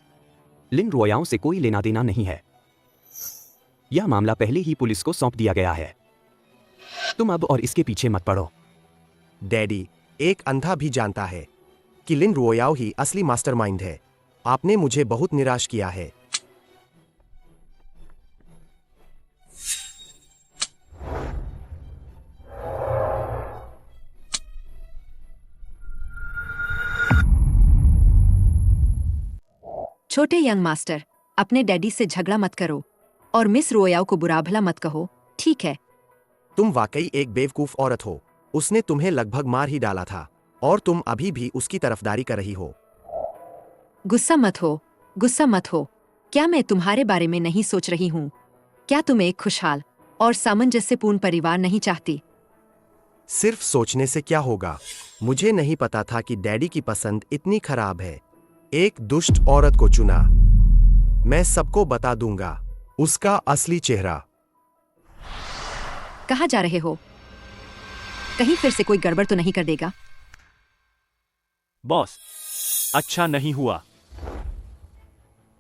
लिन रुओयाओ से कोई लेना देना नहीं है। यह मामला पहले ही पुलिस को सौंप दिया गया है। तुम अब और इसके पीछे मत पड़ो। डैडी, एक अंधा भी जानता है कि लिन रुओयाओ ही असली मास्टरमाइंड है। आपने मुझे बहुत निराश किया है। छोटे यंग मास्टर, अपने डैडी से झगड़ा मत करो और मिस रुओयाओ को बुरा भला मत कहो, ठीक है? तुम वाकई एक बेवकूफ औरत हो। उसने तुम्हें लगभग मार ही डाला था और तुम अभी भी उसकी तरफदारी कर रही हो। गुस्सा मत हो, गुस्सा मत हो। क्या मैं तुम्हारे बारे में नहीं सोच रही हूँ? क्या तुम एक खुशहाल और सामंजस्यपूर्ण परिवार नहीं चाहती? सिर्फ सोचने से क्या होगा? मुझे नहीं पता था कि डैडी की पसंद इतनी खराब है। एक दुष्ट औरत को चुना। मैं सबको बता दूंगा उसका असली चेहरा। कहाँ जा रहे हो? कहीं फिर से कोई गड़बड़ तो नहीं कर देगा? बॉस, अच्छा नहीं हुआ।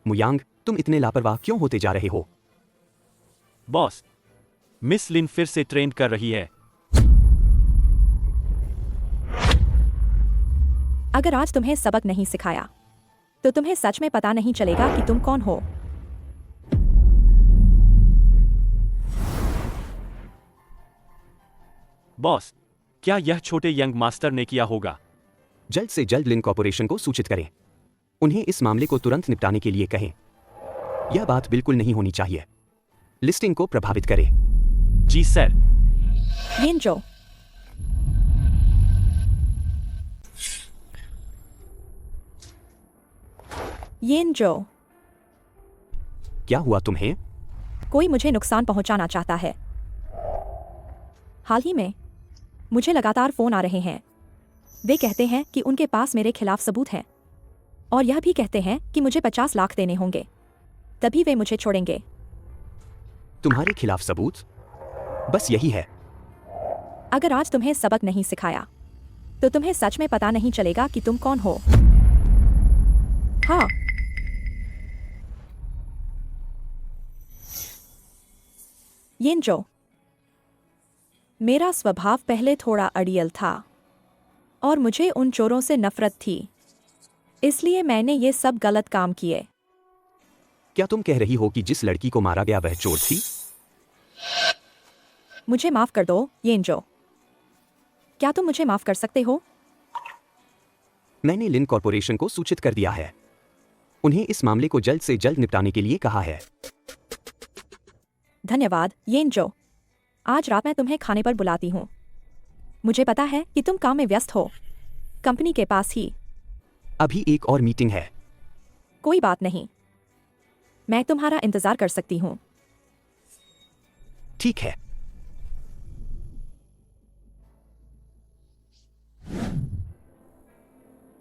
मुयांग, तुम इतने लापरवाह क्यों होते जा रहे हो? बॉस, मिस लिन फिर से ट्रेन कर रही है। अगर आज तुम्हें सबक नहीं सिखाया तो तुम्हें सच में पता नहीं चलेगा कि तुम कौन हो। बॉस, क्या यह छोटे यंग मास्टर ने किया होगा? जल्द से जल्द लिन कॉर्पोरेशन को सूचित करें। उन्हें इस मामले को तुरंत निपटाने के लिए कहें। यह बात बिल्कुल नहीं होनी चाहिए। लिस्टिंग को प्रभावित करे। जी सर। येनजो, येनजो, क्या हुआ तुम्हें? कोई मुझे नुकसान पहुंचाना चाहता है। हाल ही में मुझे लगातार फोन आ रहे हैं। वे कहते हैं कि उनके पास मेरे खिलाफ सबूत हैं और यह भी कहते हैं कि मुझे 50 लाख देने होंगे, तभी वे मुझे छोड़ेंगे। तुम्हारे खिलाफ सबूत? बस यही है। अगर आज तुम्हें सबक नहीं सिखाया तो तुम्हें सच में पता नहीं चलेगा कि तुम कौन हो। हाँ, येनजो, मेरा स्वभाव पहले थोड़ा अड़ियल था और मुझे उन चोरों से नफरत थी, इसलिए मैंने ये सब गलत काम किए। क्या तुम कह रही हो कि जिस लड़की को मारा गया वह चोर थी? मुझे माफ कर दो, येनजो। क्या तुम मुझे माफ कर सकते हो? मैंने लिन कॉर्पोरेशन को सूचित कर दिया है। उन्हें इस मामले को जल्द से जल्द निपटाने के लिए कहा है। धन्यवाद, येनजो। आज रात मैं तुम्हें खाने पर बुलाती हूँ। मुझे पता है कि तुम काम में व्यस्त हो, कंपनी के पास ही। अभी एक और मीटिंग है। कोई बात नहीं, मैं तुम्हारा इंतजार कर सकती हूँ। ठीक है।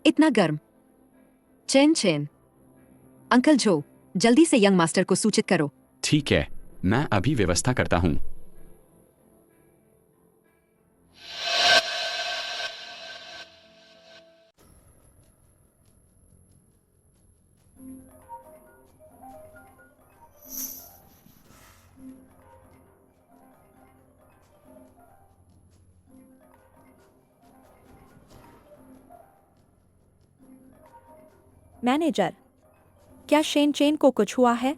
इतना गर्म। चैन चैन। अंकल जो, जल्दी से यंग मास्टर को सूचित करो। ठीक है, मैं अभी व्यवस्था करता हूँ। मैनेजर, क्या शेन चेन को कुछ हुआ है?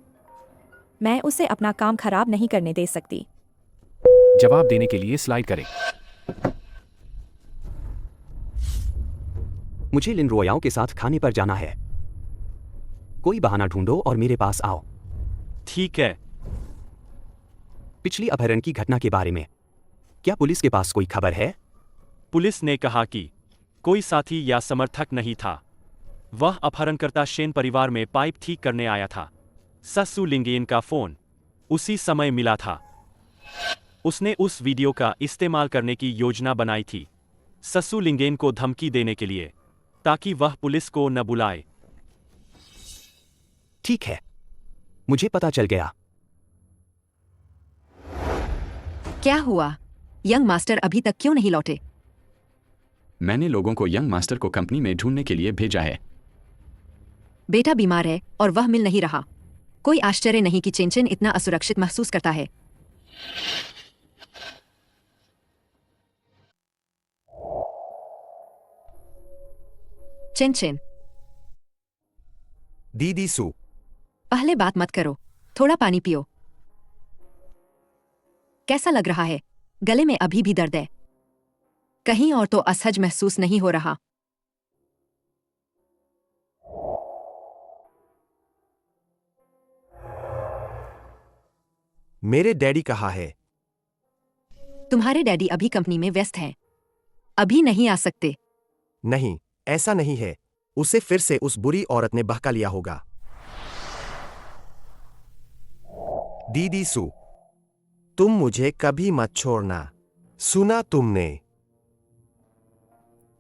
मैं उसे अपना काम खराब नहीं करने दे सकती। जवाब देने के लिए स्लाइड करें। मुझे लिन रुओयाओ के साथ खाने पर जाना है। कोई बहाना ढूंढो और मेरे पास आओ। ठीक है, पिछली अपहरण की घटना के बारे में क्या पुलिस के पास कोई खबर है? पुलिस ने कहा कि कोई साथी या समर्थक नहीं था। वह अपहरणकर्ता शेन परिवार में पाइप ठीक करने आया था। ससु लिंगेन का फोन उसी समय मिला था। उसने उस वीडियो का इस्तेमाल करने की योजना बनाई थी ससु लिंगेन को धमकी देने के लिए, ताकि वह पुलिस को न बुलाए। ठीक है, मुझे पता चल गया। क्या हुआ? यंग मास्टर अभी तक क्यों नहीं लौटे? मैंने लोगों को यंग मास्टर को कंपनी में ढूंढने के लिए भेजा है। बेटा बीमार है और वह मिल नहीं रहा। कोई आश्चर्य नहीं कि चेनचेन इतना असुरक्षित महसूस करता है। चेनचेन, दीदी सू, पहले बात मत करो, थोड़ा पानी पियो। कैसा लग रहा है? गले में अभी भी दर्द है? कहीं और तो असहज महसूस नहीं हो रहा? मेरे डैडी कहाँ है? तुम्हारे डैडी अभी कंपनी में व्यस्त हैं। अभी नहीं आ सकते। नहीं, ऐसा नहीं है। उसे फिर से उस बुरी औरत ने बहका लिया होगा। दीदी सू, तुम मुझे कभी मत छोड़ना, सुना तुमने?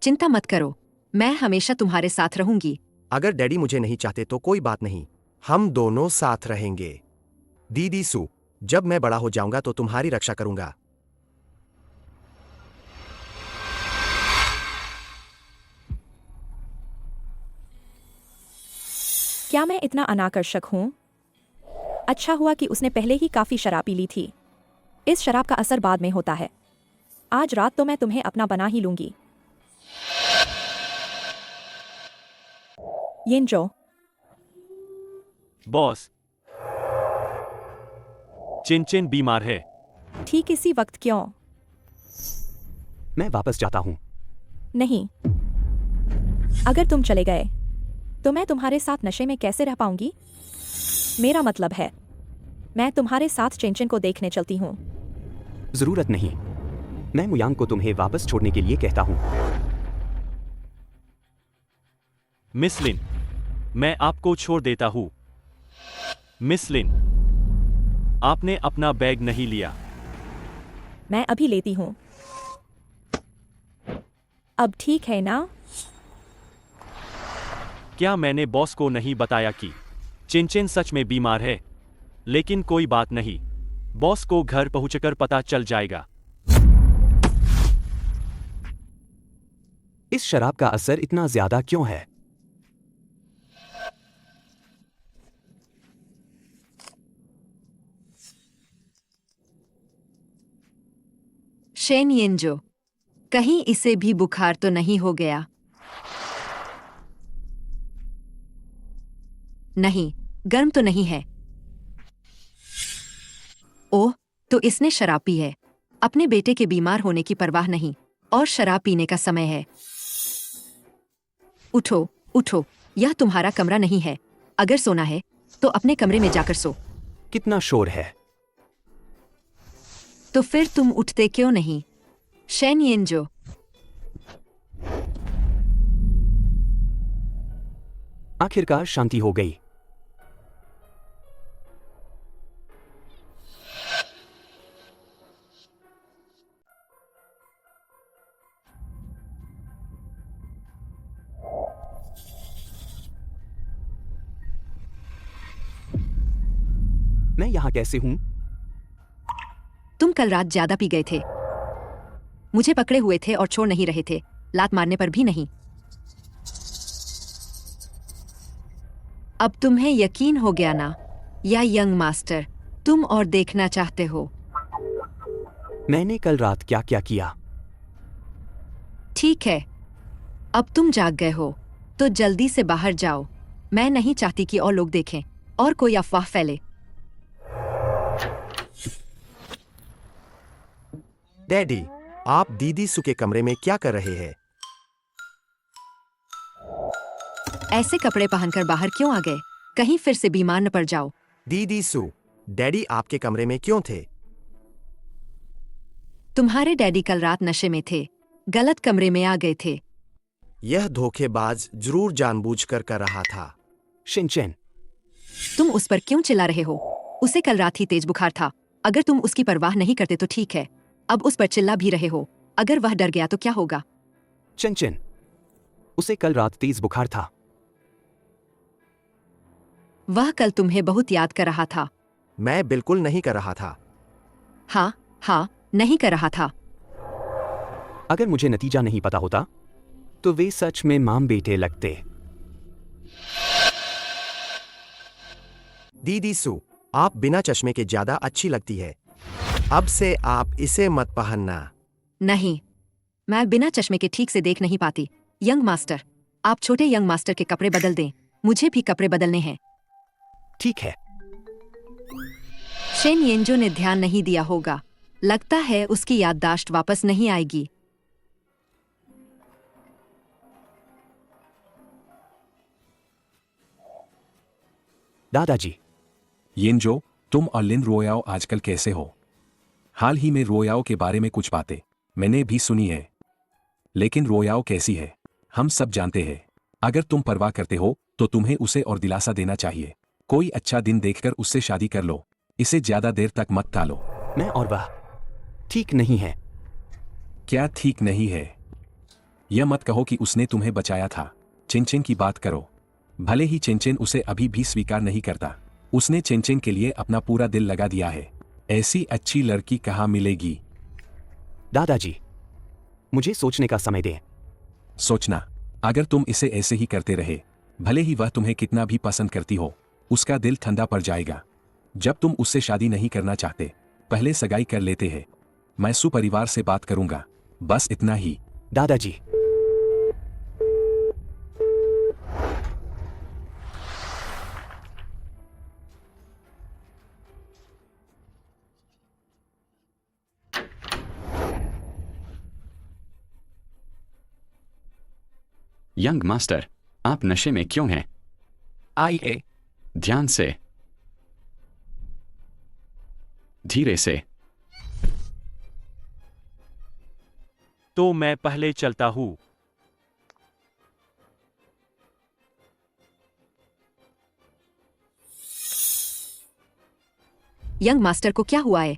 चिंता मत करो, मैं हमेशा तुम्हारे साथ रहूंगी। अगर डैडी मुझे नहीं चाहते तो कोई बात नहीं, हम दोनों साथ रहेंगे। दीदी सू, जब मैं बड़ा हो जाऊंगा तो तुम्हारी रक्षा करूंगा। क्या मैं इतना अनाकर्षक हूं? अच्छा हुआ कि उसने पहले ही काफी शराब पी ली थी। इस शराब का असर बाद में होता है। आज रात तो मैं तुम्हें अपना बना ही लूंगी। येंजो, बॉस, चेनचेन बीमार है। ठीक इसी वक्त क्यों? मैं वापस जाता हूं। नहीं, अगर तुम चले गए तो मैं तुम्हारे साथ नशे में कैसे रह पाऊंगी? मेरा मतलब है, मैं तुम्हारे साथ चेनचेन को देखने चलती हूं। जरूरत नहीं, मैं मुयांग को तुम्हें वापस छोड़ने के लिए कहता हूं। मिस लिन, मैं आपको छोड़ देता हूं। मिस लिन, आपने अपना बैग नहीं लिया। मैं अभी लेती हूं। अब ठीक है ना? क्या मैंने बॉस को नहीं बताया कि चेनचेन सच में बीमार है? लेकिन कोई बात नहीं, बॉस को घर पहुंचकर पता चल जाएगा। इस शराब का असर इतना ज्यादा क्यों है? शेन येंजो, कहीं इसे भी बुखार तो नहीं हो गया? नहीं, गर्म तो नहीं है। ओह, तो इसने शराब पी है। अपने बेटे के बीमार होने की परवाह नहीं, और शराब पीने का समय है। उठो, उठो, यह तुम्हारा कमरा नहीं है। अगर सोना है तो अपने कमरे में जाकर सो। कितना शोर है? तो फिर तुम उठते क्यों नहीं? शेन येंजो, आखिरकार शांति हो गई। मैं यहां कैसे हूं? तुम कल रात ज्यादा पी गए थे। मुझे पकड़े हुए थे और छोड़ नहीं रहे थे, लात मारने पर भी नहीं। अब तुम्हें यकीन हो गया ना, या यंग मास्टर, तुम और देखना चाहते हो? मैंने कल रात क्या क्या किया? ठीक है, अब तुम जाग गए हो तो जल्दी से बाहर जाओ। मैं नहीं चाहती कि और लोग देखें और कोई अफवाह फैले। डैडी, आप दीदी सू के कमरे में क्या कर रहे हैं? ऐसे कपड़े पहनकर बाहर क्यों आ गए? कहीं फिर से बीमार न पड़ जाओ। दीदी सू, डैडी आपके कमरे में क्यों थे? तुम्हारे डैडी कल रात नशे में थे, गलत कमरे में आ गए थे। यह धोखेबाज जरूर जानबूझकर कर रहा था। शिनचैन, तुम उस पर क्यों चिल्ला रहे हो? उसे कल रात ही तेज बुखार था। अगर तुम उसकी परवाह नहीं करते तो ठीक है, अब उस पर चिल्ला भी रहे हो। अगर वह डर गया तो क्या होगा? चिनचिन, उसे कल रात तेज बुखार था। वह कल तुम्हें बहुत याद कर रहा था। मैं बिल्कुल नहीं कर रहा था। हाँ, नहीं कर रहा था। अगर मुझे नतीजा नहीं पता होता तो वे सच में माम बेटे लगते। दीदी सू, आप बिना चश्मे के ज्यादा अच्छी लगती है। अब से आप इसे मत पहनना। नहीं, मैं बिना चश्मे के ठीक से देख नहीं पाती। यंग मास्टर, आप छोटे यंग मास्टर के कपड़े बदल दें। मुझे भी कपड़े बदलने हैं। ठीक है। शेन येंजो ने ध्यान नहीं दिया होगा। लगता है उसकी याददाश्त वापस नहीं आएगी। दादाजी, येंजो, तुम और लिन रोयाओ आजकल कैसे हो? हाल ही में रोयाओ के बारे में कुछ बातें मैंने भी सुनी है। लेकिन रोयाओ कैसी है हम सब जानते हैं। अगर तुम परवाह करते हो तो तुम्हें उसे और दिलासा देना चाहिए। कोई अच्छा दिन देखकर उससे शादी कर लो। इसे ज्यादा देर तक मत टालो। मैं और वह ठीक नहीं है। क्या ठीक नहीं है? यह मत कहो कि उसने तुम्हें बचाया था। चिनचिन की बात करो। भले ही चिनचिन उसे अभी भी स्वीकार नहीं करता, उसने चिनचिन के लिए अपना पूरा दिल लगा दिया है। ऐसी अच्छी लड़की कहाँ मिलेगी? दादाजी, मुझे सोचने का समय दें। सोचना? अगर तुम इसे ऐसे ही करते रहे, भले ही वह तुम्हें कितना भी पसंद करती हो, उसका दिल ठंडा पड़ जाएगा। जब तुम उससे शादी नहीं करना चाहते, पहले सगाई कर लेते हैं। मैं सुपरिवार से बात करूंगा, बस इतना ही। दादाजी, यंग मास्टर, आप नशे में क्यों हैं? आइए, ध्यान से, धीरे से। तो मैं पहले चलता हूं। यंग मास्टर को क्या हुआ है?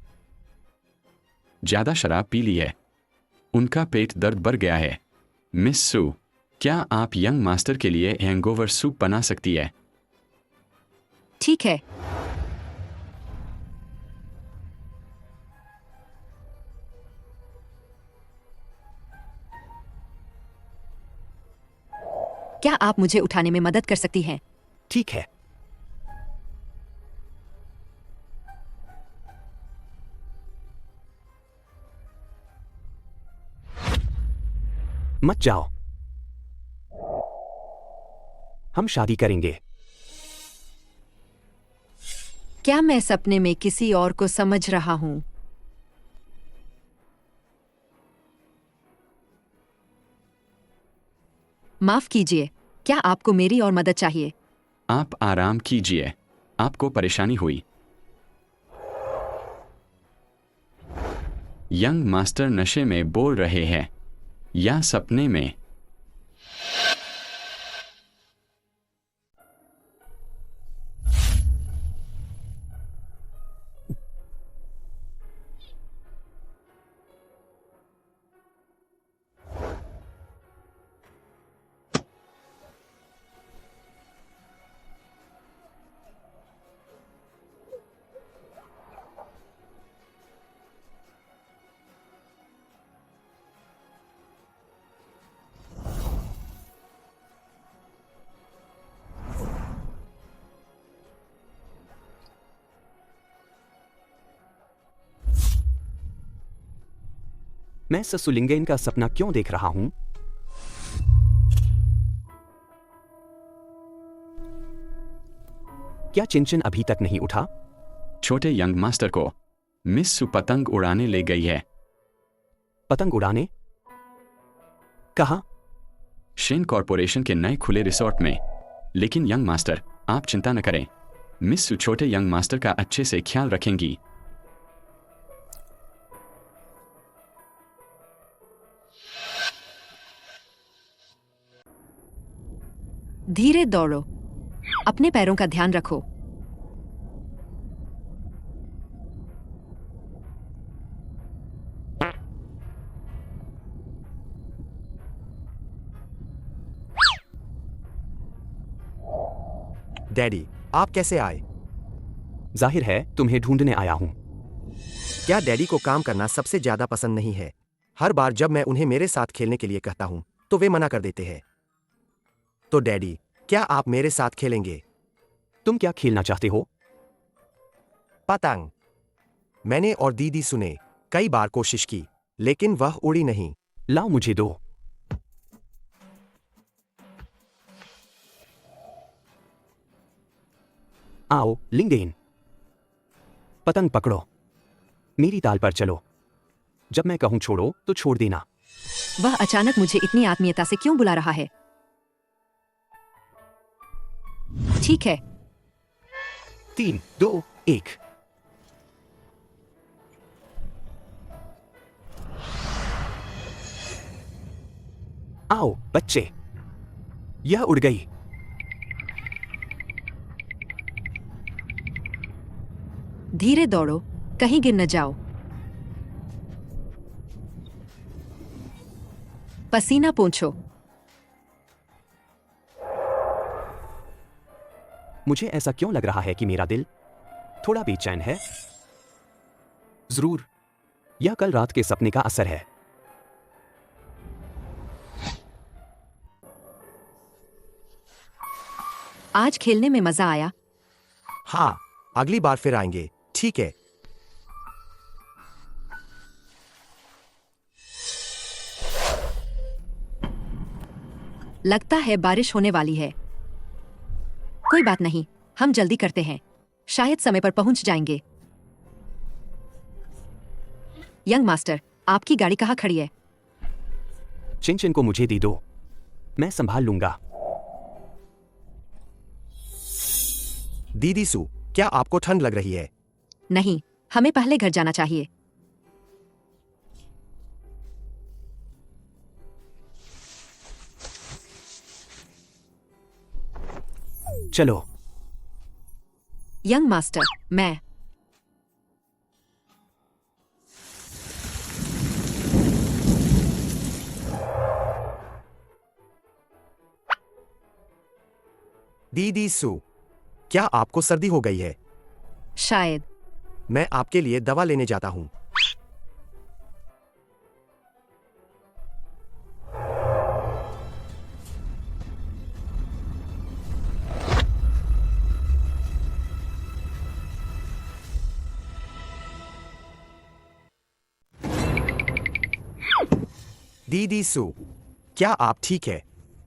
ज्यादा शराब पी ली है। उनका पेट दर्द बढ़ गया है। मिस सू, क्या आप यंग मास्टर के लिए हैंगओवर सूप बना सकती है? ठीक है। क्या आप मुझे उठाने में मदद कर सकती हैं? ठीक है। मत जाओ, हम शादी करेंगे। क्या मैं सपने में किसी और को समझ रहा हूं? माफ कीजिए, क्या आपको मेरी और मदद चाहिए? आप आराम कीजिए। आपको परेशानी हुई? यंग मास्टर नशे में बोल रहे हैं या सपने में? मैं ससुलिंगेन का सपना क्यों देख रहा हूं? क्या चिनचिन अभी तक नहीं उठा? छोटे यंग मास्टर को मिस सू पतंग उड़ाने ले गई है। पतंग उड़ाने? कहाँ? शेन कॉरपोरेशन के नए खुले रिसोर्ट में। लेकिन यंग मास्टर, आप चिंता न करें। मिस सू छोटे यंग मास्टर का अच्छे से ख्याल रखेंगी। धीरे दौड़ो। अपने पैरों का ध्यान रखो। डैडी, आप कैसे आए? जाहिर है तुम्हें ढूंढने आया हूं। क्या डैडी को काम करना सबसे ज्यादा पसंद नहीं है? हर बार जब मैं उन्हें मेरे साथ खेलने के लिए कहता हूं तो वे मना कर देते हैं। तो डैडी, क्या आप मेरे साथ खेलेंगे? तुम क्या खेलना चाहते हो? पतंग। मैंने और दीदी सुने कई बार कोशिश की, लेकिन वह उड़ी नहीं। लाओ मुझे दो। आओ लिंगडेन, पतंग पकड़ो। मेरी ताल पर चलो। जब मैं कहूं छोड़ो तो छोड़ देना। वह अचानक मुझे इतनी आत्मीयता से क्यों बुला रहा है? ठीक है। 3, 2, 1। आओ बच्चे, यह उड़ गई। धीरे दौड़ो, कहीं गिर न जाओ। पसीना पोंछो। मुझे ऐसा क्यों लग रहा है कि मेरा दिल थोड़ा बेचैन है? जरूर, यह कल रात के सपने का असर है। आज खेलने में मजा आया। हाँ, अगली बार फिर आएंगे, ठीक है? लगता है बारिश होने वाली है। कोई बात नहीं, हम जल्दी करते हैं। शायद समय पर पहुंच जाएंगे। यंग मास्टर, आपकी गाड़ी कहाँ खड़ी है? चिन को मुझे दे दो, मैं संभाल लूंगा। दीदी सू, क्या आपको ठंड लग रही है? नहीं, हमें पहले घर जाना चाहिए। चलो। यंग मास्टर, मैं। दीदी सू, क्या आपको सर्दी हो गई है? शायद। मैं आपके लिए दवा लेने जाता हूं। दीदी सू, क्या आप ठीक है?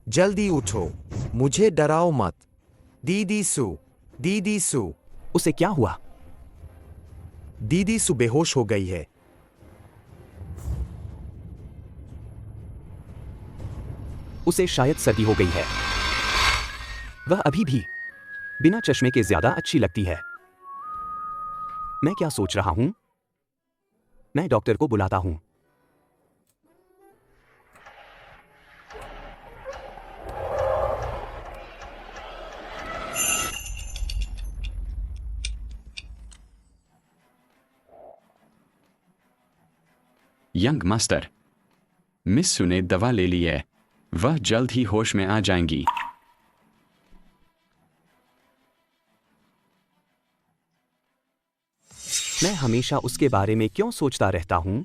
जल्दी उठो, मुझे डराओ मत। दीदी सू, दीदी सू। उसे क्या हुआ? दीदी सू बेहोश हो गई है। उसे शायद सर्दी हो गई है। वह अभी भी बिना चश्मे के ज्यादा अच्छी लगती है। मैं क्या सोच रहा हूं? मैं डॉक्टर को बुलाता हूं। यंग मास्टर, मिस सू ने दवा ले ली है। वह जल्द ही होश में आ जाएंगी। मैं हमेशा उसके बारे में क्यों सोचता रहता हूं?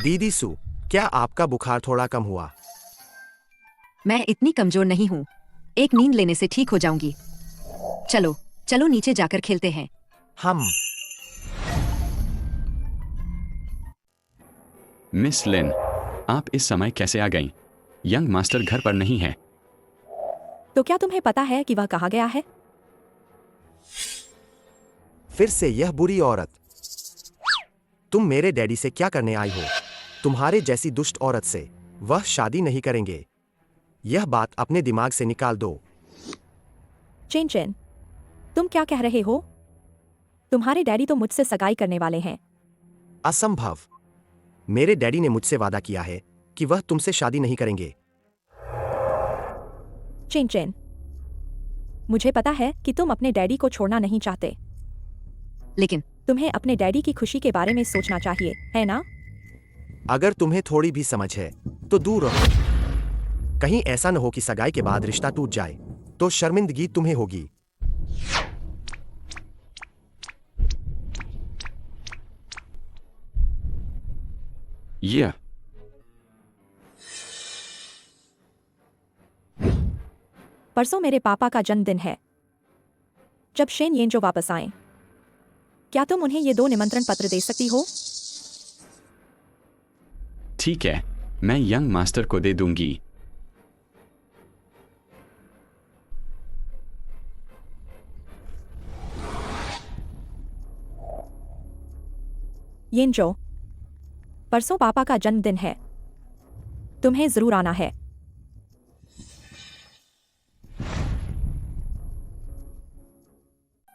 दीदी सू, क्या आपका बुखार थोड़ा कम हुआ? मैं इतनी कमजोर नहीं हूं। एक नींद लेने से ठीक हो जाऊंगी। चलो चलो नीचे जाकर खेलते हैं। हम। मिस लिन, आप इस समय कैसे आ गईं? यंग मास्टर घर पर नहीं है। तो क्या तुम्हें पता है कि वह कहाँ गया है? फिर से यह बुरी औरत। तुम मेरे डैडी से क्या करने आई हो? तुम्हारे जैसी दुष्ट औरत से वह शादी नहीं करेंगे। यह बात अपने दिमाग से निकाल दो। चिन, तुम क्या कह रहे हो? तुम्हारे डैडी तो मुझसे सगाई करने वाले हैं। असंभव। मेरे डैडी ने मुझसे वादा किया है कि वह तुमसे शादी नहीं करेंगे। चेन चेन, मुझे पता है कि तुम अपने डैडी को छोड़ना नहीं चाहते, लेकिन तुम्हें अपने डैडी की खुशी के बारे में सोचना चाहिए, है ना? अगर तुम्हें थोड़ी भी समझ है तो दूर रहो। कहीं ऐसा न हो कि सगाई के बाद रिश्ता टूट जाए तो शर्मिंदगी तुम्हें होगी। यह परसों मेरे पापा का जन्मदिन है। जब शेन येंजो वापस आए, क्या तुम उन्हें ये 2 निमंत्रण पत्र दे सकती हो? ठीक है, मैं यंग मास्टर को दे दूंगी। येंजो, परसों पापा का जन्मदिन है, तुम्हें जरूर आना है।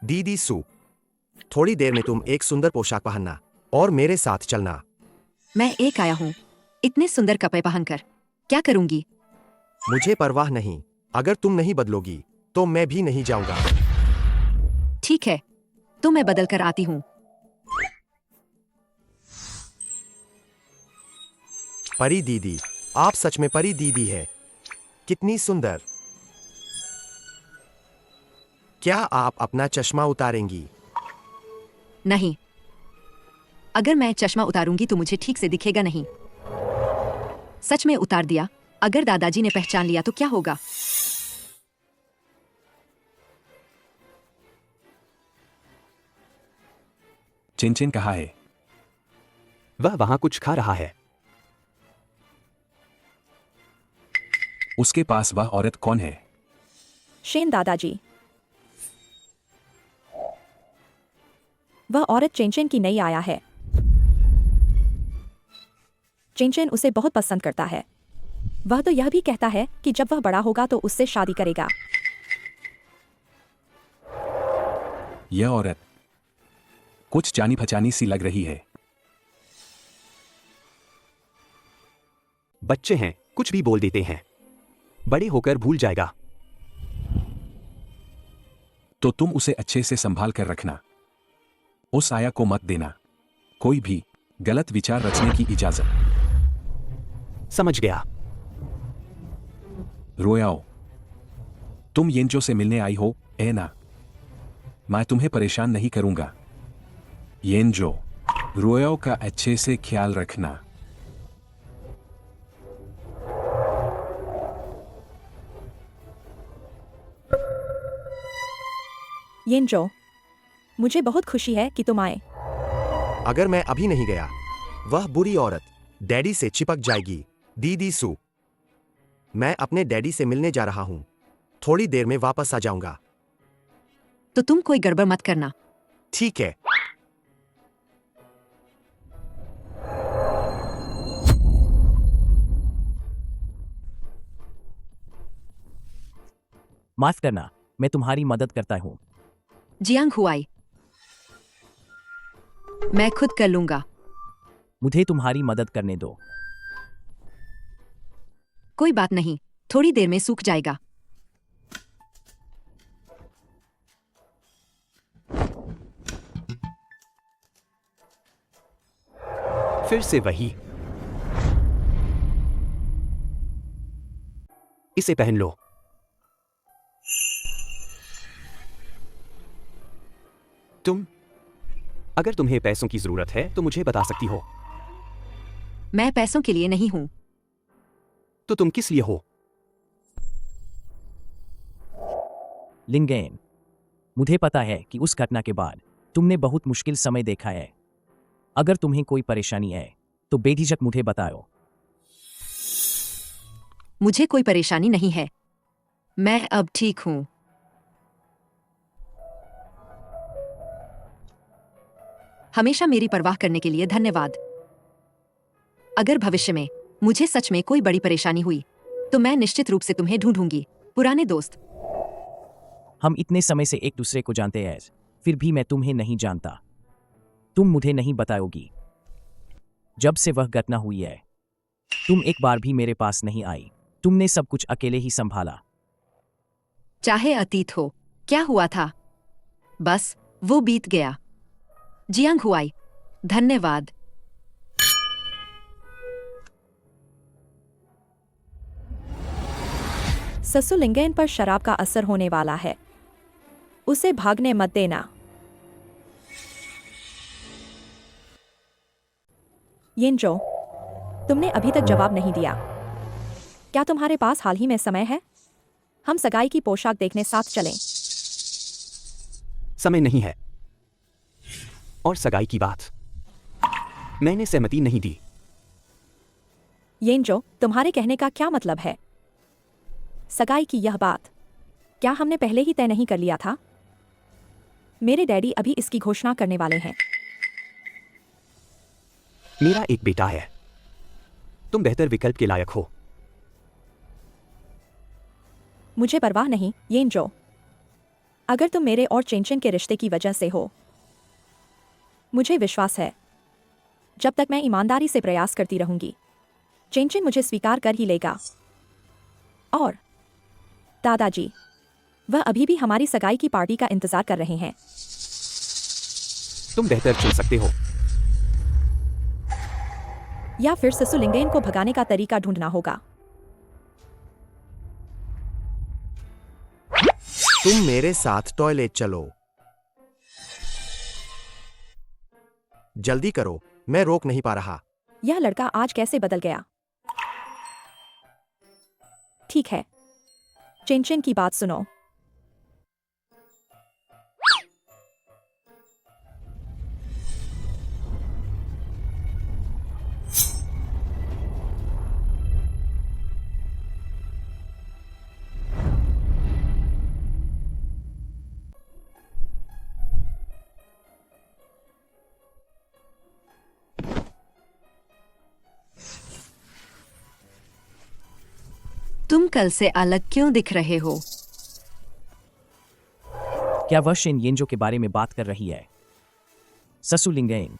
दीदी सू, थोड़ी देर में तुम एक सुंदर पोशाक पहनना और मेरे साथ चलना। मैं एक आया हूँ, इतने सुंदर कपड़े पहनकर क्या करूंगी? मुझे परवाह नहीं, अगर तुम नहीं बदलोगी तो मैं भी नहीं जाऊंगा। ठीक है, तो मैं बदल कर आती हूँ। परी दीदी, आप सच में परी दीदी है। कितनी सुंदर। क्या आप अपना चश्मा उतारेंगी? नहीं, अगर मैं चश्मा उतारूंगी तो मुझे ठीक से दिखेगा नहीं। सच में उतार दिया, अगर दादाजी ने पहचान लिया तो क्या होगा? चिनचिन कहाँ है? वह वहां कुछ खा रहा है। उसके पास वह औरत कौन है? शेन दादाजी। वह औरत चेनचेन की नई आया है। चेनचेन उसे बहुत पसंद करता है। वह तो यह भी कहता है कि जब वह बड़ा होगा तो उससे शादी करेगा। यह औरत कुछ जानी पहचानी सी लग रही है। बच्चे हैं, कुछ भी बोल देते हैं, बड़े होकर भूल जाएगा। तो तुम उसे अच्छे से संभाल कर रखना। उस आया को मत देना कोई भी गलत विचार रचने की इजाजत। समझ गया। रोयाओ, तुम येंजो से मिलने आई हो, है ना? मैं तुम्हें परेशान नहीं करूंगा। येंजो, रोयाओ का अच्छे से ख्याल रखना। येंजो, मुझे बहुत खुशी है कि तुम आए। अगर मैं अभी नहीं गया, वह बुरी औरत डैडी से चिपक जाएगी। दीदी सू, मैं अपने डैडी से मिलने जा रहा हूं। थोड़ी देर में वापस आ जाऊंगा। तो तुम कोई गड़बड़ मत करना। ठीक है। माफ करना, मैं तुम्हारी मदद करता हूँ। जियांग हुआई, मैं खुद कर लूंगा। मुझे तुम्हारी मदद करने दो। कोई बात नहीं, थोड़ी देर में सूख जाएगा। फिर से वही। इसे पहन लो। अगर तुम्हें पैसों की जरूरत है तो मुझे बता सकती हो। मैं पैसों के लिए नहीं हूं। तो तुम किस लिए हो? लिंगेन, मुझे पता है कि उस घटना के बाद तुमने बहुत मुश्किल समय देखा है। अगर तुम्हें कोई परेशानी है तो बेझिझक मुझे बताओ। मुझे कोई परेशानी नहीं है, मैं अब ठीक हूं। हमेशा मेरी परवाह करने के लिए धन्यवाद। अगर भविष्य में मुझे सच में कोई बड़ी परेशानी हुई तो मैं निश्चित रूप से तुम्हें ढूंढूंगी, पुराने दोस्त। हम इतने समय से एक दूसरे को जानते हैं, फिर भी मैं तुम्हें नहीं जानता। तुम मुझे नहीं बताओगी। जब से वह घटना हुई है तुम एक बार भी मेरे पास नहीं आई। तुमने सब कुछ अकेले ही संभाला। चाहे अतीत हो, क्या हुआ था? बस वो बीत गया। जियांग हुआई, धन्यवाद। ससुलिंगेन पर शराब का असर होने वाला है। उसे भागने मत देना। येंजो, तुमने अभी तक जवाब नहीं दिया। क्या तुम्हारे पास हाल ही में समय है? हम सगाई की पोशाक देखने साथ चलें। समय नहीं है। और सगाई की बात मैंने सहमति नहीं दी। येंजो, तुम्हारे कहने का क्या मतलब है? सगाई की यह बात क्या हमने पहले ही तय नहीं कर लिया था? मेरे डैडी अभी इसकी घोषणा करने वाले हैं। मेरा एक बेटा है। तुम बेहतर विकल्प के लायक हो। मुझे परवाह नहीं, येंजो। अगर तुम मेरे और चेंचन के रिश्ते की वजह से हो, मुझे विश्वास है जब तक मैं ईमानदारी से प्रयास करती रहूंगी, चेंचन मुझे स्वीकार कर ही लेगा। और दादाजी, वह अभी भी हमारी सगाई की पार्टी का इंतजार कर रहे हैं। तुम बेहतर चुन सकते हो। या फिर ससुलिंगेन को भगाने का तरीका ढूंढना होगा। तुम मेरे साथ टॉयलेट चलो। जल्दी करो, मैं रोक नहीं पा रहा। यह लड़का आज कैसे बदल गया? ठीक है, चेंचन की बात सुनो। तुम कल से अलग क्यों दिख रहे हो? क्या वह शेन येंजो के बारे में बात कर रही है? ससुलिंगेन,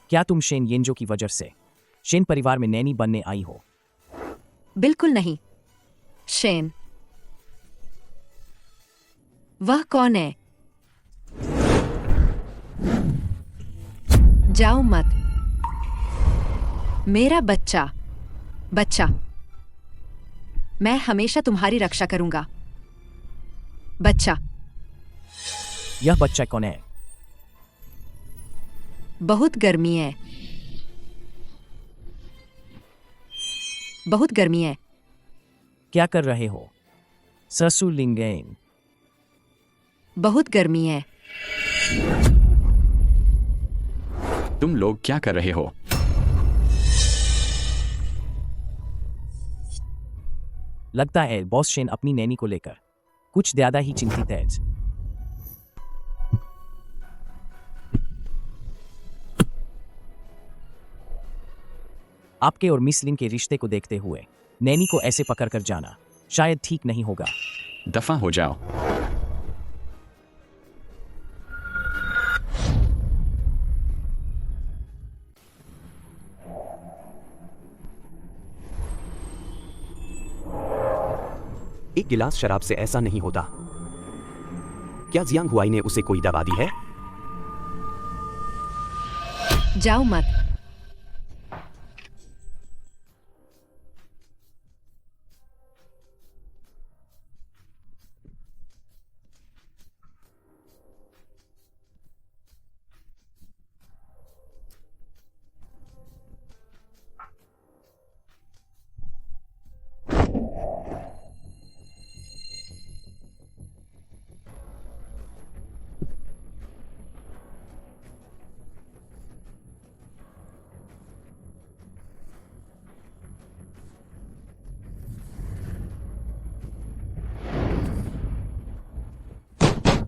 क्या तुम शेन येंजो की वजह से शेन परिवार में नैनी बनने आई हो? बिल्कुल नहीं। शेन, वह कौन है? जाओ मत। मेरा बच्चा, मैं हमेशा तुम्हारी रक्षा करूंगा। बच्चा, यह बच्चा कौन है? बहुत गर्मी है। बहुत गर्मी है। क्या कर रहे हो ससुलिंगेन? बहुत गर्मी है। तुम लोग क्या कर रहे हो? लगता है बॉस शेन अपनी नैनी को लेकर कुछ ज्यादा ही चिंतित है। आपके और मिस लिन के रिश्ते को देखते हुए नैनी को ऐसे पकड़ कर जाना शायद ठीक नहीं होगा। दफा हो जाओ। एक गिलास शराब से ऐसा नहीं होता। क्या जियांग हुआई ने उसे कोई दवा दी है? जाओ मत।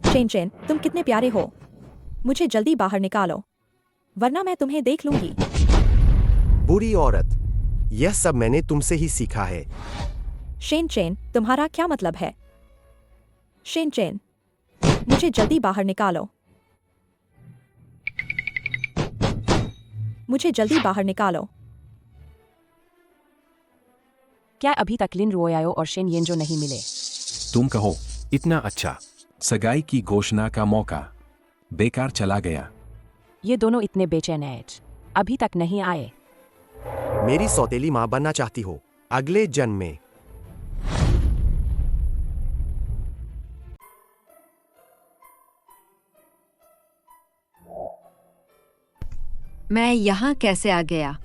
चेंचन, तुम कितने प्यारे हो। मुझे जल्दी बाहर निकालो, वरना मैं तुम्हें देख लूंगी। बुरी औरत, यह सब मैंने तुमसे ही सीखा है। शेनचेन, तुम्हारा क्या मतलब है? शेनचेन, मुझे जल्दी बाहर निकालो। मुझे जल्दी बाहर निकालो। क्या अभी तक लिन रोयाओ और शेन येंजो नहीं मिले? तुम कहो, इतना अच्छा सगाई की घोषणा का मौका बेकार चला गया। ये दोनों इतने बेचैन हैं, अभी तक नहीं आए। मेरी सौतेली माँ बनना चाहती हो अगले जन्म में? मैं यहाँ कैसे आ गया?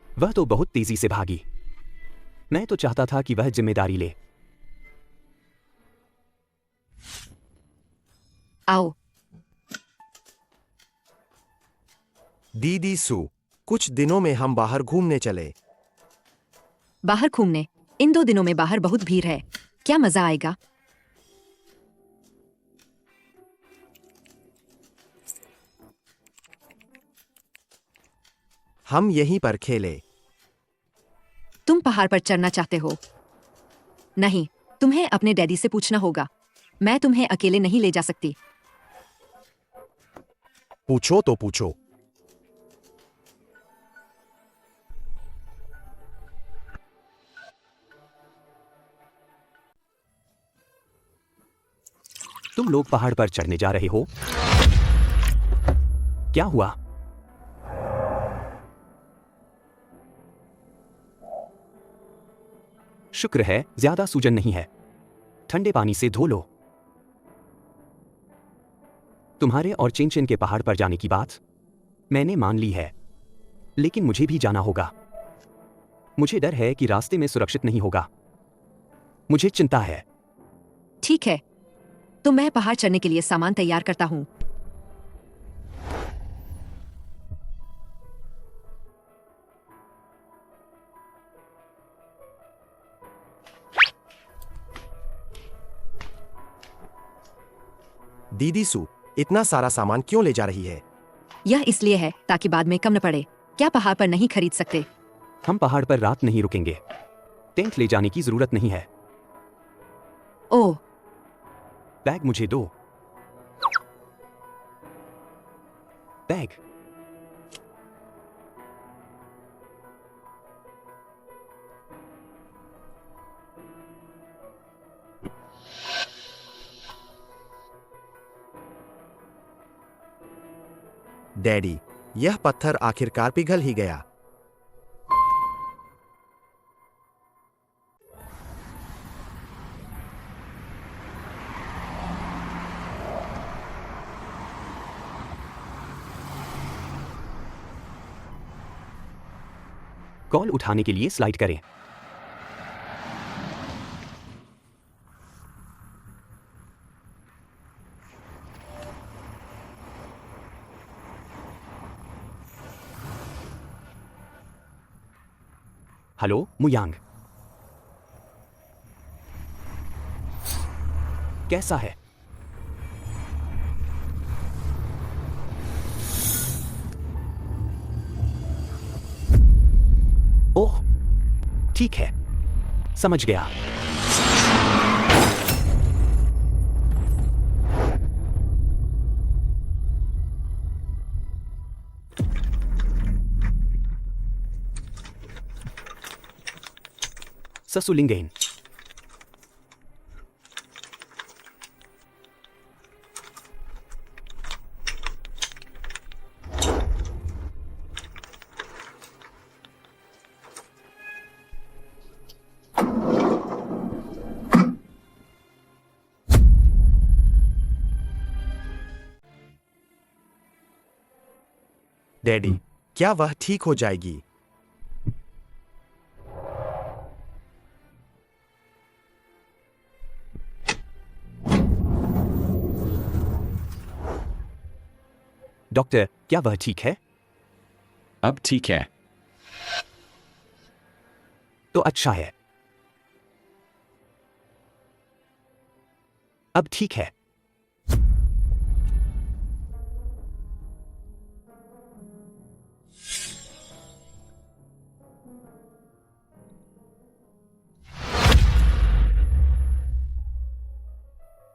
वह तो बहुत तेजी से भागी। मैं तो चाहता था कि वह जिम्मेदारी ले। आओ। दीदी सू, कुछ दिनों में हम बाहर घूमने चले। बाहर घूमने? इन 2 दिनों में बाहर बहुत भीड़ है, क्या मजा आएगा? हम यहीं पर खेले। तुम पहाड़ पर चढ़ना चाहते हो? नहीं, तुम्हें अपने डैडी से पूछना होगा। मैं तुम्हें अकेले नहीं ले जा सकती। पूछो तो पूछो। तुम लोग पहाड़ पर चढ़ने जा रहे हो? क्या हुआ? शुक्र है ज्यादा सूजन नहीं है। ठंडे पानी से धो लो। तुम्हारे और चेंचेन के पहाड़ पर जाने की बात मैंने मान ली है, लेकिन मुझे भी जाना होगा। मुझे डर है कि रास्ते में सुरक्षित नहीं होगा। मुझे चिंता है। ठीक है, तो मैं पहाड़ चढ़ने के लिए सामान तैयार करता हूँ। दीदी सू, इतना सारा सामान क्यों ले जा रही है? यह इसलिए है ताकि बाद में कम न पड़े। क्या पहाड़ पर नहीं खरीद सकते? हम पहाड़ पर रात नहीं रुकेंगे। टेंट ले जाने की जरूरत नहीं है। ओह, बैग मुझे दो। बैग। डैडी, यह पत्थर आखिरकार पिघल ही गया। कॉल उठाने के लिए स्लाइड करें। हेलो मुयांग, कैसा है? ओह, ठीक है, समझ गया। ससुलिंगेन। डैडी, क्या वह ठीक हो जाएगी? डॉक्टर, क्या वह ठीक है? अब ठीक है। तो अच्छा है। अब ठीक है।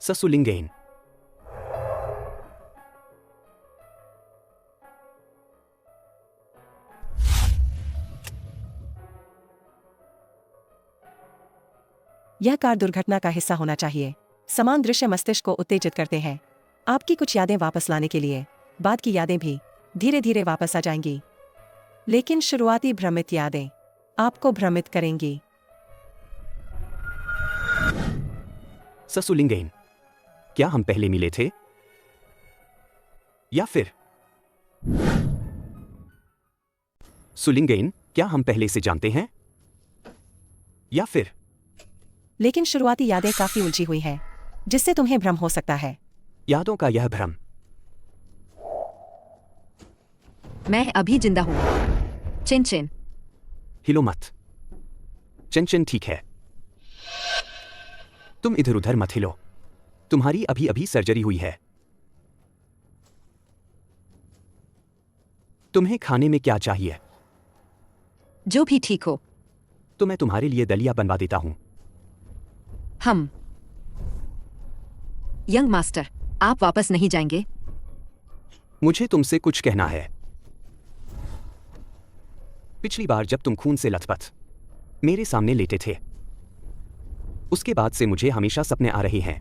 ससुलिंगेन। यह कार दुर्घटना का हिस्सा होना चाहिए। समान दृश्य मस्तिष्क को उत्तेजित करते हैं। आपकी कुछ यादें वापस लाने के लिए बाद की यादें भी धीरे धीरे वापस आ जाएंगी, लेकिन शुरुआती भ्रमित यादें आपको भ्रमित करेंगी। ससुलिंगेन, क्या हम पहले मिले थे? या फिर सुलिंगेन, क्या हम पहले से जानते हैं? या फिर लेकिन शुरुआती यादें काफी उलझी हुई हैं, जिससे तुम्हें भ्रम हो सकता है। यादों का यह भ्रम। मैं अभी जिंदा हूँ। चिन चिन। हिलो मत। चंचन ठीक है, तुम इधर उधर मत हिलो। तुम्हारी अभी अभी सर्जरी हुई है। तुम्हें खाने में क्या चाहिए? जो भी ठीक हो। तो मैं तुम्हारे लिए दलिया बनवा देता हूं। हम यंग मास्टर, आप वापस नहीं जाएंगे? मुझे तुमसे कुछ कहना है। पिछली बार जब तुम खून से लथपथ मेरे सामने लेटे थे, उसके बाद से मुझे हमेशा सपने आ रहे हैं।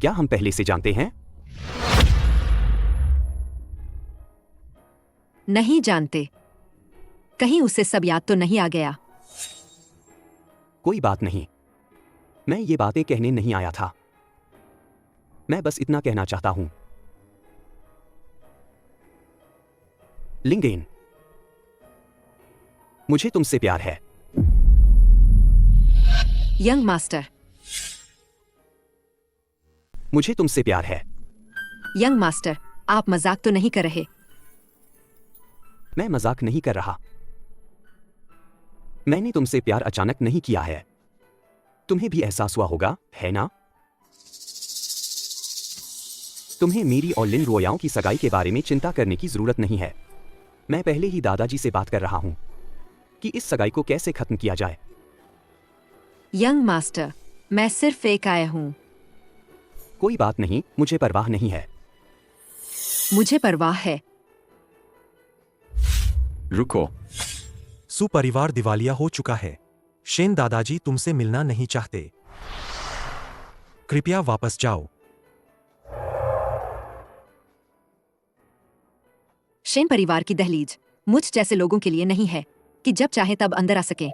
क्या हम पहले से जानते हैं? नहीं जानते। कहीं उसे सब याद तो नहीं आ गया? कोई बात नहीं, मैं ये बातें कहने नहीं आया था। मैं बस इतना कहना चाहता हूं, लिंगेन, मुझे तुमसे प्यार है। Young master. मुझे तुमसे प्यार है। यंग मास्टर, आप मजाक तो नहीं कर रहे? मैं मजाक नहीं कर रहा। मैंने तुमसे प्यार अचानक नहीं किया है। तुम्हें भी एहसास हुआ होगा, है ना? तुम्हें मेरी और लिन रोयाओं की सगाई के बारे में चिंता करने की जरूरत नहीं है। मैं पहले ही दादाजी से बात कर रहा हूं कि इस सगाई को कैसे खत्म किया जाए। यंग मास्टर, मैं सिर्फ एक आया हूं। कोई बात नहीं, मुझे परवाह नहीं है। मुझे परवाह है। रुको। सुपरिवार दिवालिया हो चुका है। शेन दादाजी तुमसे मिलना नहीं चाहते। कृपया वापस जाओ। शेन परिवार की दहलीज मुझ जैसे लोगों के लिए नहीं है कि जब चाहे तब अंदर आ सके।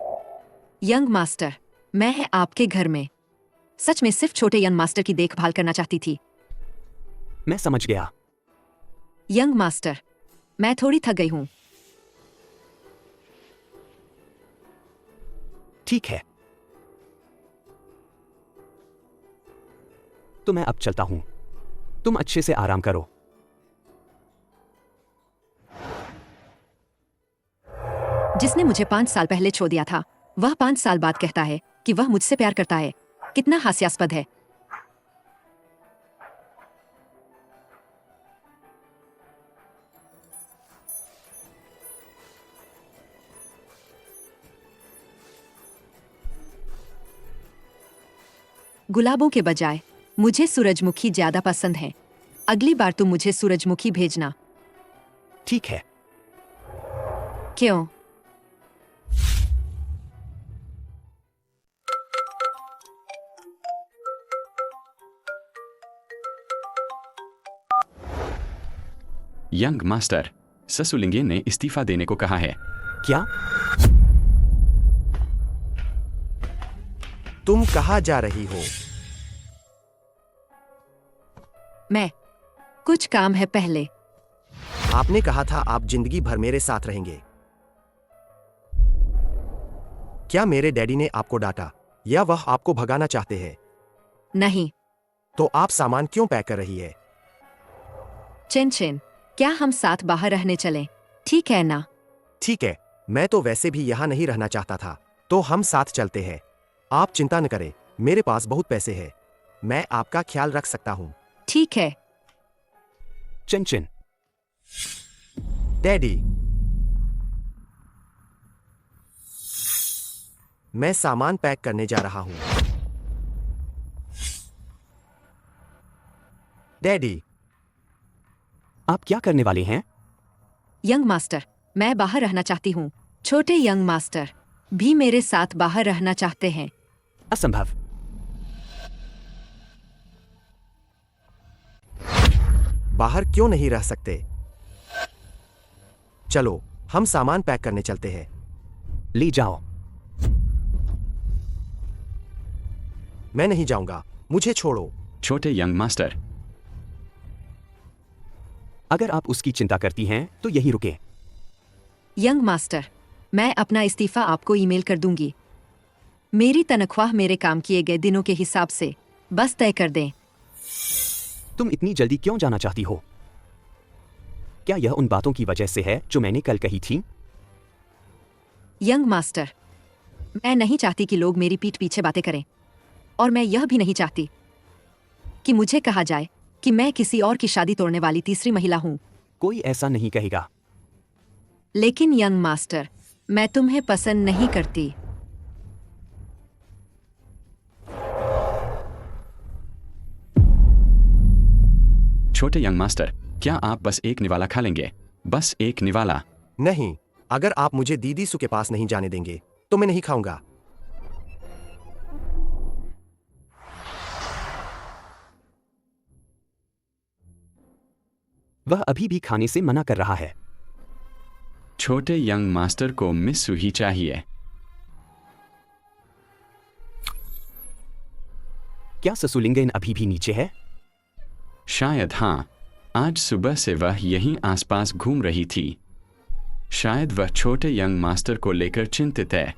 यंग मास्टर, मैं आपके घर में सच में सिर्फ छोटे यंग मास्टर की देखभाल करना चाहती थी। मैं समझ गया। यंग मास्टर, मैं थोड़ी थक गई हूं। ठीक है, तो मैं अब चलता हूं। तुम अच्छे से आराम करो। जिसने मुझे 5 साल पहले छोड़ दिया था, वह 5 साल बाद कहता है कि वह मुझसे प्यार करता है। कितना हास्यास्पद है। गुलाबों के बजाय मुझे सूरजमुखी ज्यादा पसंद है। अगली बार तुम मुझे सूरजमुखी भेजना। ठीक है। क्यों? यंग मास्टर, ससुलिंगे ने इस्तीफा देने को कहा है। क्या? तुम कहाँ जा रही हो? मैं कुछ काम है पहले। आपने कहा था आप जिंदगी भर मेरे साथ रहेंगे। क्या मेरे डैडी ने आपको डांटा या वह आपको भगाना चाहते हैं? नहीं। तो आप सामान क्यों पैक कर रही है? चिन चिन, क्या हम साथ बाहर रहने चलें? ठीक है ना? ठीक है, मैं तो वैसे भी यहाँ नहीं रहना चाहता था, तो हम साथ चलते हैं। आप चिंता न करें, मेरे पास बहुत पैसे हैं। मैं आपका ख्याल रख सकता हूँ। ठीक है। चिन। डैडी, मैं सामान पैक करने जा रहा हूँ। डैडी, आप क्या करने वाले हैं? यंग मास्टर, मैं बाहर रहना चाहती हूँ। छोटे यंग मास्टर भी मेरे साथ बाहर रहना चाहते हैं। असंभव। बाहर क्यों नहीं रह सकते? चलो, हम सामान पैक करने चलते हैं। ले जाओ। मैं नहीं जाऊंगा, मुझे छोड़ो। छोटे यंग मास्टर, अगर आप उसकी चिंता करती हैं तो यही रुके। यंग मास्टर, मैं अपना इस्तीफा आपको ईमेल कर दूंगी। मेरी तनख्वाह मेरे काम किए गए दिनों के हिसाब से बस तय कर दें। तुम इतनी जल्दी क्यों जाना चाहती हो? क्या यह उन बातों की वजह से है जो मैंने कल कही थी? यंग मास्टर, मैं नहीं चाहती कि लोग मेरी पीठ पीछे बातें करें, और मैं यह भी नहीं चाहती कि मुझे कहा जाए कि मैं किसी और की शादी तोड़ने वाली तीसरी महिला हूं। कोई ऐसा नहीं कहेगा। लेकिन यंग मास्टर, मैं तुम्हें पसंद नहीं करती। छोटे यंग मास्टर, क्या आप बस एक निवाला खा लेंगे? बस एक निवाला। नहीं, अगर आप मुझे दीदी सु के पास नहीं जाने देंगे तो मैं नहीं खाऊंगा। वह अभी भी खाने से मना कर रहा है। छोटे यंग मास्टर को मिस सू ही चाहिए। क्या ससुलिंगन अभी भी नीचे है? शायद हाँ। आज सुबह से वह यहीं आसपास घूम रही थी। शायद वह छोटे यंग मास्टर को लेकर चिंतित है।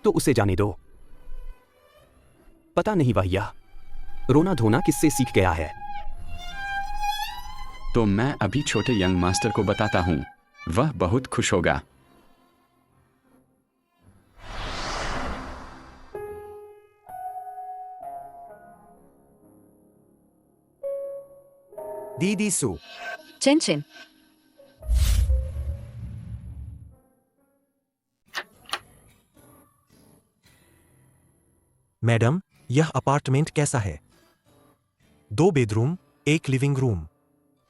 तो उसे जाने दो। पता नहीं वह यह रोना धोना किससे सीख गया है। तो मैं अभी छोटे यंग मास्टर को बताता हूं। वह बहुत खुश होगा। दीदी सु, चिन चिन, मैडम, यह अपार्टमेंट कैसा है? 2 बेडरूम, 1 लिविंग रूम।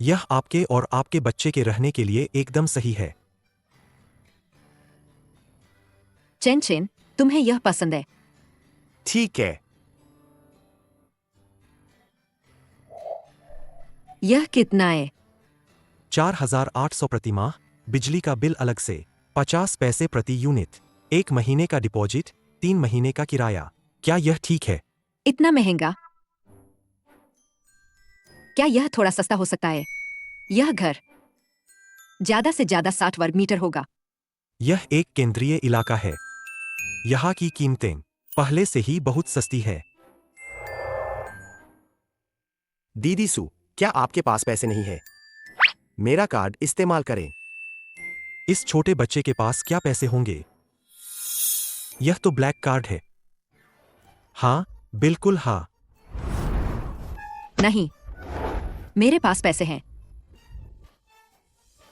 यह आपके और आपके बच्चे के रहने के लिए एकदम सही है। चिन चिन, तुम्हें यह पसंद है? ठीक है। यह कितना है? 4,800 प्रति माह, बिजली का बिल अलग से, 50 पैसे प्रति यूनिट, 1 महीने का डिपॉजिट, 3 महीने का किराया। क्या यह ठीक है? इतना महंगा? क्या यह थोड़ा सस्ता हो सकता है? यह घर ज्यादा से ज्यादा 60 वर्ग मीटर होगा। यह एक केंद्रीय इलाका है। यहाँ की कीमतें पहले से ही बहुत सस्ती है। दीदी सु, क्या आपके पास पैसे नहीं है? मेरा कार्ड इस्तेमाल करें। इस छोटे बच्चे के पास क्या पैसे होंगे? यह तो ब्लैक कार्ड है। हाँ, बिल्कुल हाँ। नहीं, मेरे पास पैसे हैं।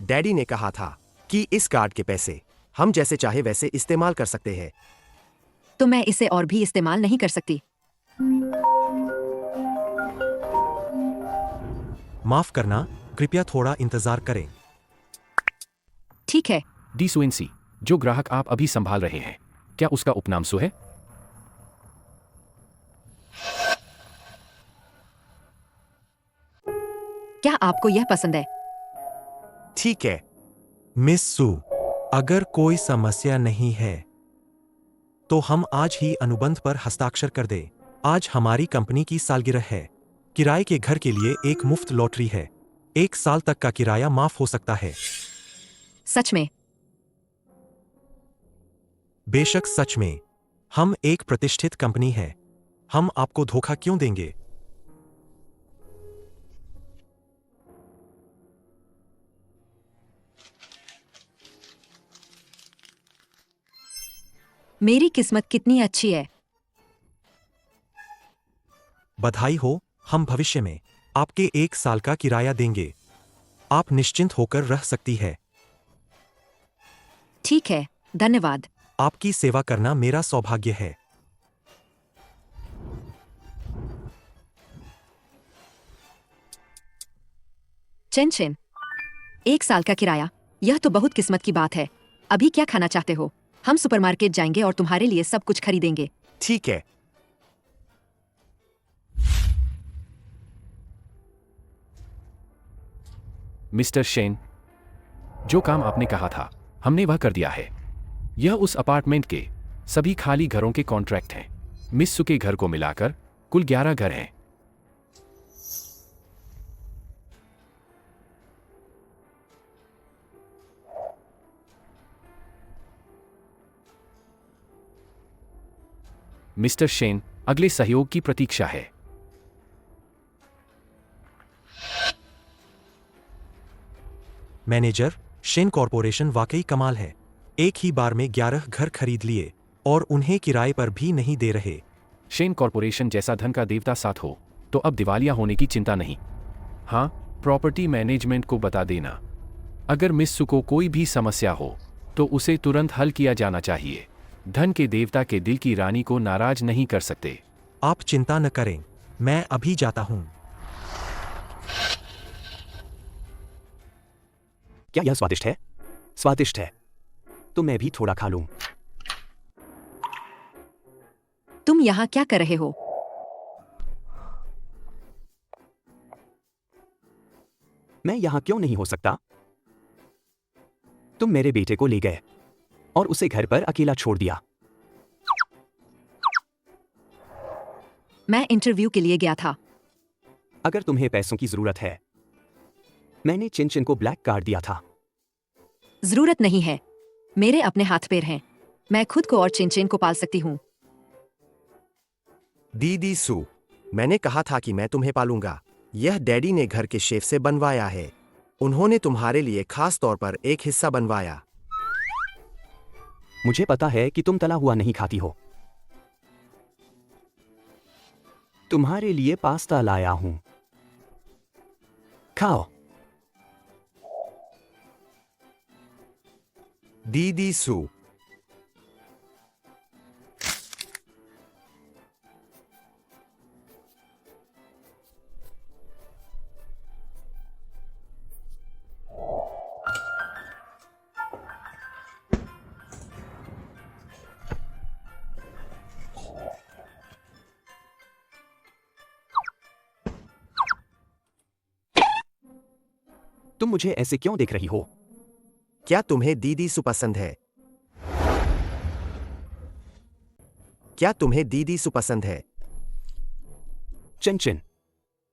डैडी ने कहा था कि इस कार्ड के पैसे हम जैसे चाहे वैसे इस्तेमाल कर सकते हैं। तो मैं इसे और भी इस्तेमाल नहीं कर सकती। माफ करना, कृपया थोड़ा इंतजार करें। ठीक है। डी सुएंसी, जो ग्राहक आप अभी संभाल रहे हैं, क्या उसका उपनाम सु है? क्या आपको यह पसंद है? ठीक है। मिस सु, अगर कोई समस्या नहीं है तो हम आज ही अनुबंध पर हस्ताक्षर कर दें। आज हमारी कंपनी की सालगिरह है। किराए के घर के लिए एक मुफ्त लॉटरी है। 1 साल तक का किराया माफ हो सकता है। सच में? बेशक सच में। हम एक प्रतिष्ठित कंपनी है। हम आपको धोखा क्यों देंगे? मेरी किस्मत कितनी अच्छी है। बधाई हो, हम भविष्य में आपके 1 साल का किराया देंगे। आप निश्चिंत होकर रह सकती है। ठीक है, धन्यवाद। आपकी सेवा करना मेरा सौभाग्य है। चेन 1 साल का किराया, यह तो बहुत किस्मत की बात है। अभी क्या खाना चाहते हो? हम सुपरमार्केट जाएंगे और तुम्हारे लिए सब कुछ खरीदेंगे। ठीक है। मिस्टर शेन, जो काम आपने कहा था हमने वह कर दिया है। यह उस अपार्टमेंट के सभी खाली घरों के कॉन्ट्रैक्ट हैं। मिस सू के घर को मिलाकर कुल 11 घर हैं। मिस्टर शेन अगले सहयोग की प्रतीक्षा है। मैनेजर, शेन कॉरपोरेशन वाकई कमाल है। एक ही बार में 11 घर खरीद लिए और उन्हें किराए पर भी नहीं दे रहे। शेन कॉरपोरेशन जैसा धन का देवता साथ हो तो अब दिवालिया होने की चिंता नहीं। हाँ, प्रॉपर्टी मैनेजमेंट को बता देना। अगर मिस सू को कोई भी समस्या हो तो उसे तुरंत हल किया जाना चाहिए। धन के देवता के दिल की रानी को नाराज नहीं कर सकते। आप चिंता न करें, मैं अभी जाता हूं। क्या यह स्वादिष्ट है? स्वादिष्ट है तो मैं भी थोड़ा खा लूं। तुम यहाँ क्या कर रहे हो? मैं यहां क्यों नहीं हो सकता? तुम मेरे बेटे को ले गए और उसे घर पर अकेला छोड़ दिया। मैं इंटरव्यू के लिए गया था। अगर तुम्हें पैसों की जरूरत है, मैंने चिन को ब्लैक कार्ड दिया था। जरूरत नहीं है, मेरे अपने हाथ पैर हैं। मैं खुद को और चिन को पाल सकती हूँ। दीदी सू, मैंने कहा था कि मैं तुम्हें पालूंगा। यह डैडी ने घर के शेफ से बनवाया है। उन्होंने तुम्हारे लिए खास तौर पर एक हिस्सा बनवाया। मुझे पता है कि तुम तला हुआ नहीं खाती हो। तुम्हारे लिए पास्ता लाया हूं, खाओ। दीदी सू, तुम मुझे ऐसे क्यों देख रही हो? क्या तुम्हें दीदी सू पसंद है? क्या तुम्हें दीदी सू पसंद है? चिन,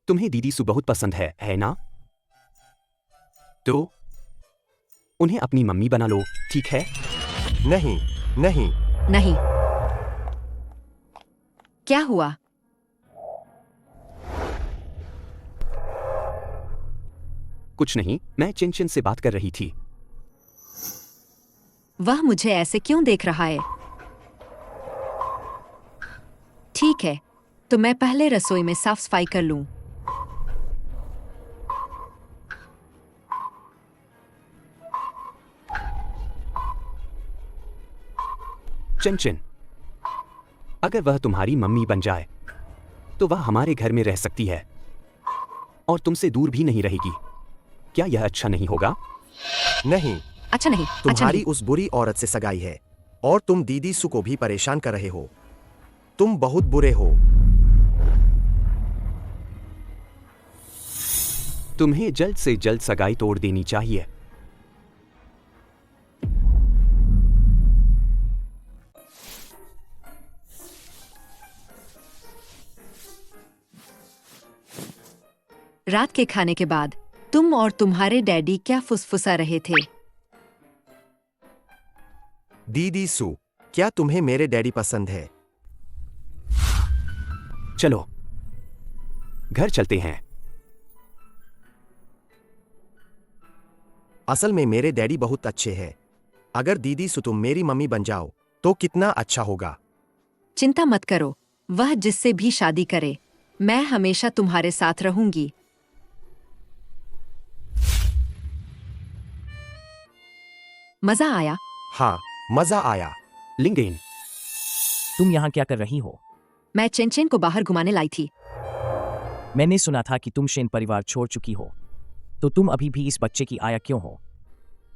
तुम्हें दीदी सू बहुत पसंद है ना? तो उन्हें अपनी मम्मी बना लो, ठीक है? नहीं, नहीं। नहीं। क्या हुआ? कुछ नहीं, मैं चिन से बात कर रही थी। वह मुझे ऐसे क्यों देख रहा है? ठीक है, तो मैं पहले रसोई में साफ सफाई कर लूं। चिन, अगर वह तुम्हारी मम्मी बन जाए तो वह हमारे घर में रह सकती है और तुमसे दूर भी नहीं रहेगी। क्या यह अच्छा नहीं होगा? नहीं। अच्छा नहीं। तुम्हारी उस बुरी औरत से सगाई है और तुम दीदी सू को भी परेशान कर रहे हो। तुम बहुत बुरे हो। तुम्हें जल्द से जल्द सगाई तोड़ देनी चाहिए। रात के खाने के बाद तुम और तुम्हारे डैडी क्या फुसफुसा रहे थे? दीदी सू, क्या तुम्हें मेरे डैडी पसंद है? चलो घर चलते हैं। असल में मेरे डैडी बहुत अच्छे हैं। अगर दीदी सू तुम मेरी मम्मी बन जाओ तो कितना अच्छा होगा। चिंता मत करो, वह जिससे भी शादी करे, मैं हमेशा तुम्हारे साथ रहूंगी। मजा आया? हाँ, मजा आया। लिंगेन, तुम यहाँ क्या कर रही हो? मैं चिन को बाहर घुमाने लाई थी। मैंने सुना था कि तुम शेन परिवार छोड़ चुकी हो। तो तुम अभी भी इस बच्चे की आया क्यों हो?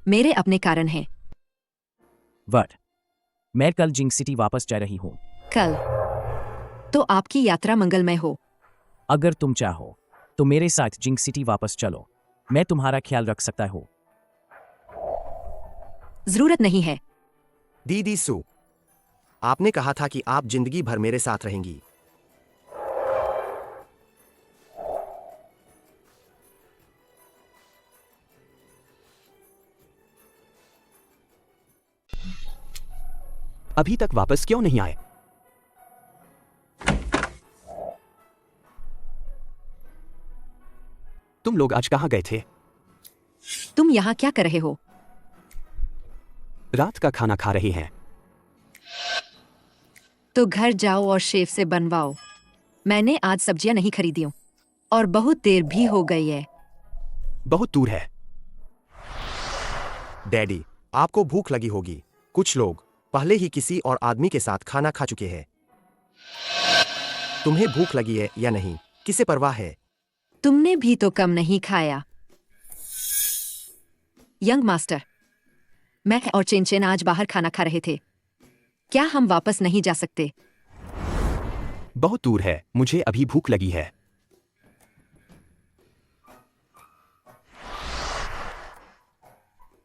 मेरे अपने कारण हैं। वट, मैं कल जिंक सिटी वापस जा रही हूँ। कल? तो आपकी यात्रा मंगलमय हो। अगर तुम चाहो तो मेरे साथ जिंक सिटी वापस चलो, मैं तुम्हारा ख्याल रख सकता हूँ। जरूरत नहीं है। दीदी सू, आपने कहा था कि आप जिंदगी भर मेरे साथ रहेंगी। अभी तक वापस क्यों नहीं आए? तुम लोग आज कहाँ गए थे? तुम यहाँ क्या कर रहे हो? रात का खाना खा रहे हैं। तो घर जाओ और शेफ से बनवाओ। मैंने आज सब्जियां नहीं खरीदी हूं और बहुत देर भी हो गई है। बहुत दूर है। डैडी, आपको भूख लगी होगी। कुछ लोग पहले ही किसी और आदमी के साथ खाना खा चुके हैं। तुम्हें भूख लगी है या नहीं, किसे परवाह है? तुमने भी तो कम नहीं खाया। यंग मास्टर, मैं और चेन आज बाहर खाना खा रहे थे। क्या हम वापस नहीं जा सकते? बहुत दूर है, मुझे अभी भूख लगी है।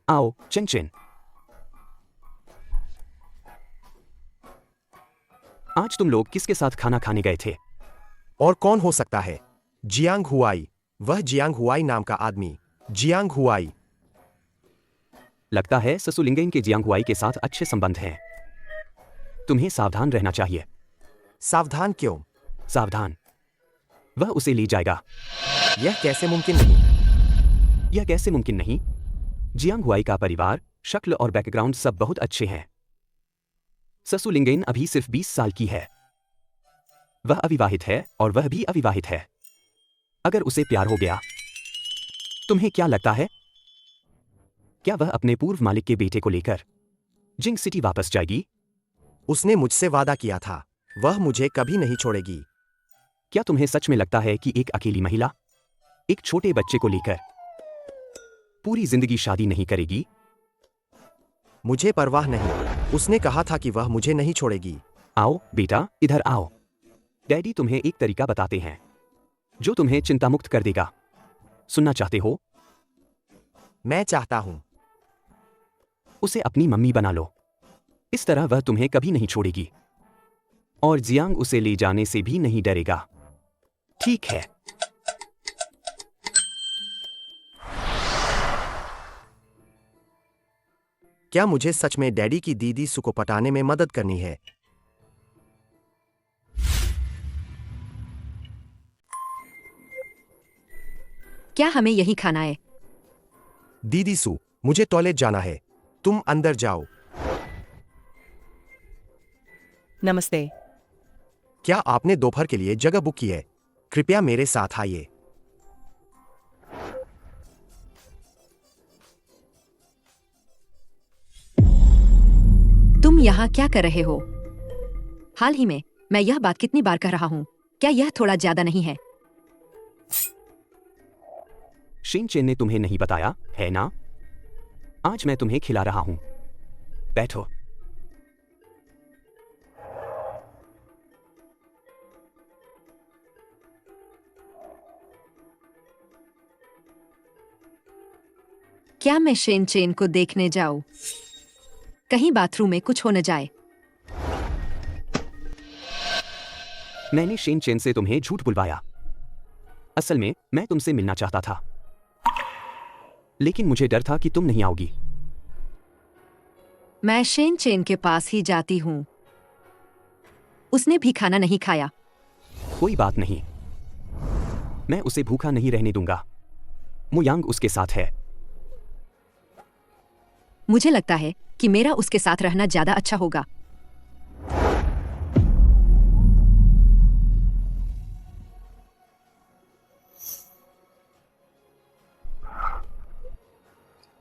आओ चिन। आज तुम लोग किसके साथ खाना खाने गए थे? और कौन हो सकता है? जियांग हुआई, वह जियांग हुआई नाम का आदमी। जियांग हुआई। लगता है ससुलिंगेन के जियांग हुआई के साथ अच्छे संबंध हैं। तुम्हें सावधान रहना चाहिए। सावधान क्यों? सावधान, वह उसे ले जाएगा। यह कैसे मुमकिन नहीं? यह कैसे मुमकिन नहीं? जियांग हुआई का परिवार, शक्ल और बैकग्राउंड सब बहुत अच्छे हैं। ससुलिंगेन अभी सिर्फ 20 साल की है। वह अविवाहित है और वह भी अविवाहित है। अगर उसे प्यार हो गया, तुम्हें क्या लगता है? क्या वह अपने पूर्व मालिक के बेटे को लेकर जिंक सिटी वापस जाएगी? उसने मुझसे वादा किया था, वह मुझे कभी नहीं छोड़ेगी। क्या तुम्हें सच में लगता है कि एक अकेली महिला एक छोटे बच्चे को लेकर पूरी जिंदगी शादी नहीं करेगी? मुझे परवाह नहीं। उसने कहा था कि वह मुझे नहीं छोड़ेगी। आओ बेटा, इधर आओ। डैडी तुम्हें एक तरीका बताते हैं जो तुम्हें चिंतामुक्त कर देगा। सुनना चाहते हो? मैं चाहता हूं। उसे अपनी मम्मी बना लो। इस तरह वह तुम्हें कभी नहीं छोड़ेगी और जियांग उसे ले जाने से भी नहीं डरेगा। ठीक है? क्या मुझे सच में डैडी की दीदी सू को पटाने में मदद करनी है? क्या हमें यही खाना है? दीदी सू, मुझे टॉयलेट जाना है। तुम अंदर जाओ। नमस्ते। क्या आपने दोपहर के लिए जगह बुक की है? कृपया मेरे साथ आइए। तुम यहाँ क्या कर रहे हो? हाल ही में मैं यह बात कितनी बार कह रहा हूँ, क्या यह थोड़ा ज्यादा नहीं है? शिन चेन ने तुम्हें नहीं बताया, है ना? आज मैं तुम्हें खिला रहा हूं। बैठो। क्या मैं शेन चेन को देखने जाऊं? कहीं बाथरूम में कुछ हो न जाए। मैंने शेन चेन से तुम्हें झूठ बुलवाया। असल में मैं तुमसे मिलना चाहता था, लेकिन मुझे डर था कि तुम नहीं आओगी। मैं शेन चेन के पास ही जाती हूँ। उसने भी खाना नहीं खाया। कोई बात नहीं, मैं उसे भूखा नहीं रहने दूंगा। मुयांग उसके साथ है। मुझे लगता है कि मेरा उसके साथ रहना ज्यादा अच्छा होगा।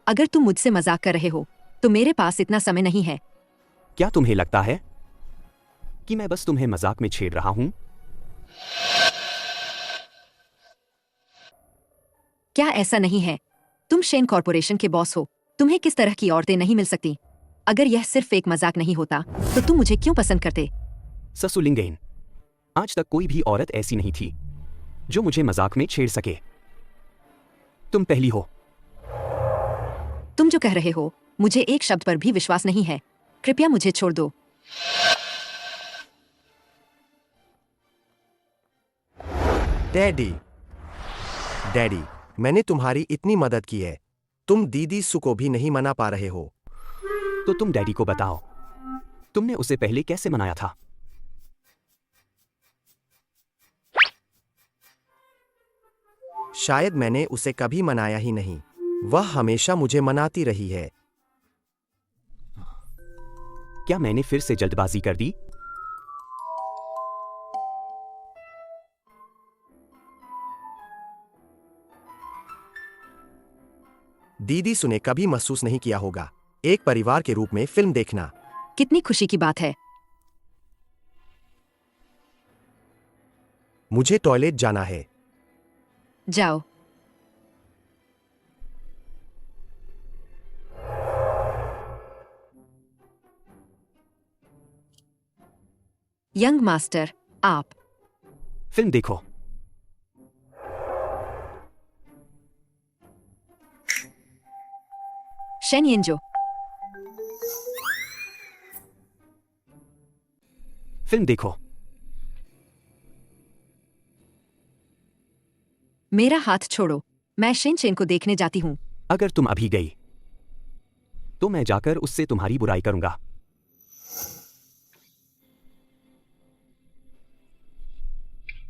अगर तुम मुझसे मजाक कर रहे हो तो मेरे पास इतना समय नहीं है। क्या तुम्हें लगता है कि मैं बस तुम्हें मजाक में छेड़ रहा हूं? क्या ऐसा नहीं है? तुम शेन कॉर्पोरेशन के बॉस हो, तुम्हें किस तरह की औरतें नहीं मिल सकती? अगर यह सिर्फ एक मजाक नहीं होता तो तुम मुझे क्यों पसंद करते? ससुलिंगेन, आज तक कोई भी औरत ऐसी नहीं थी जो मुझे मजाक में छेड़ सके। तुम पहली हो। तुम जो कह रहे हो, मुझे एक शब्द पर भी विश्वास नहीं है। कृपया मुझे छोड़ दो। डैडी, डैडी, मैंने तुम्हारी इतनी मदद की है, तुम दीदी सु को भी नहीं मना पा रहे हो। तो तुम डैडी को बताओ, तुमने उसे पहले कैसे मनाया था? शायद मैंने उसे कभी मनाया ही नहीं, वह हमेशा मुझे मनाती रही है। क्या मैंने फिर से जल्दबाजी कर दी? दीदी सु ने कभी महसूस नहीं किया होगा एक परिवार के रूप में फिल्म देखना। कितनी खुशी की बात है। मुझे टॉयलेट जाना है। जाओ। यंग मास्टर, आप फिल्म देखो। शेन येंजो, फिल्म देखो। मेरा हाथ छोड़ो, मैं शेन चेन को देखने जाती हूँ। अगर तुम अभी गई तो मैं जाकर उससे तुम्हारी बुराई करूंगा।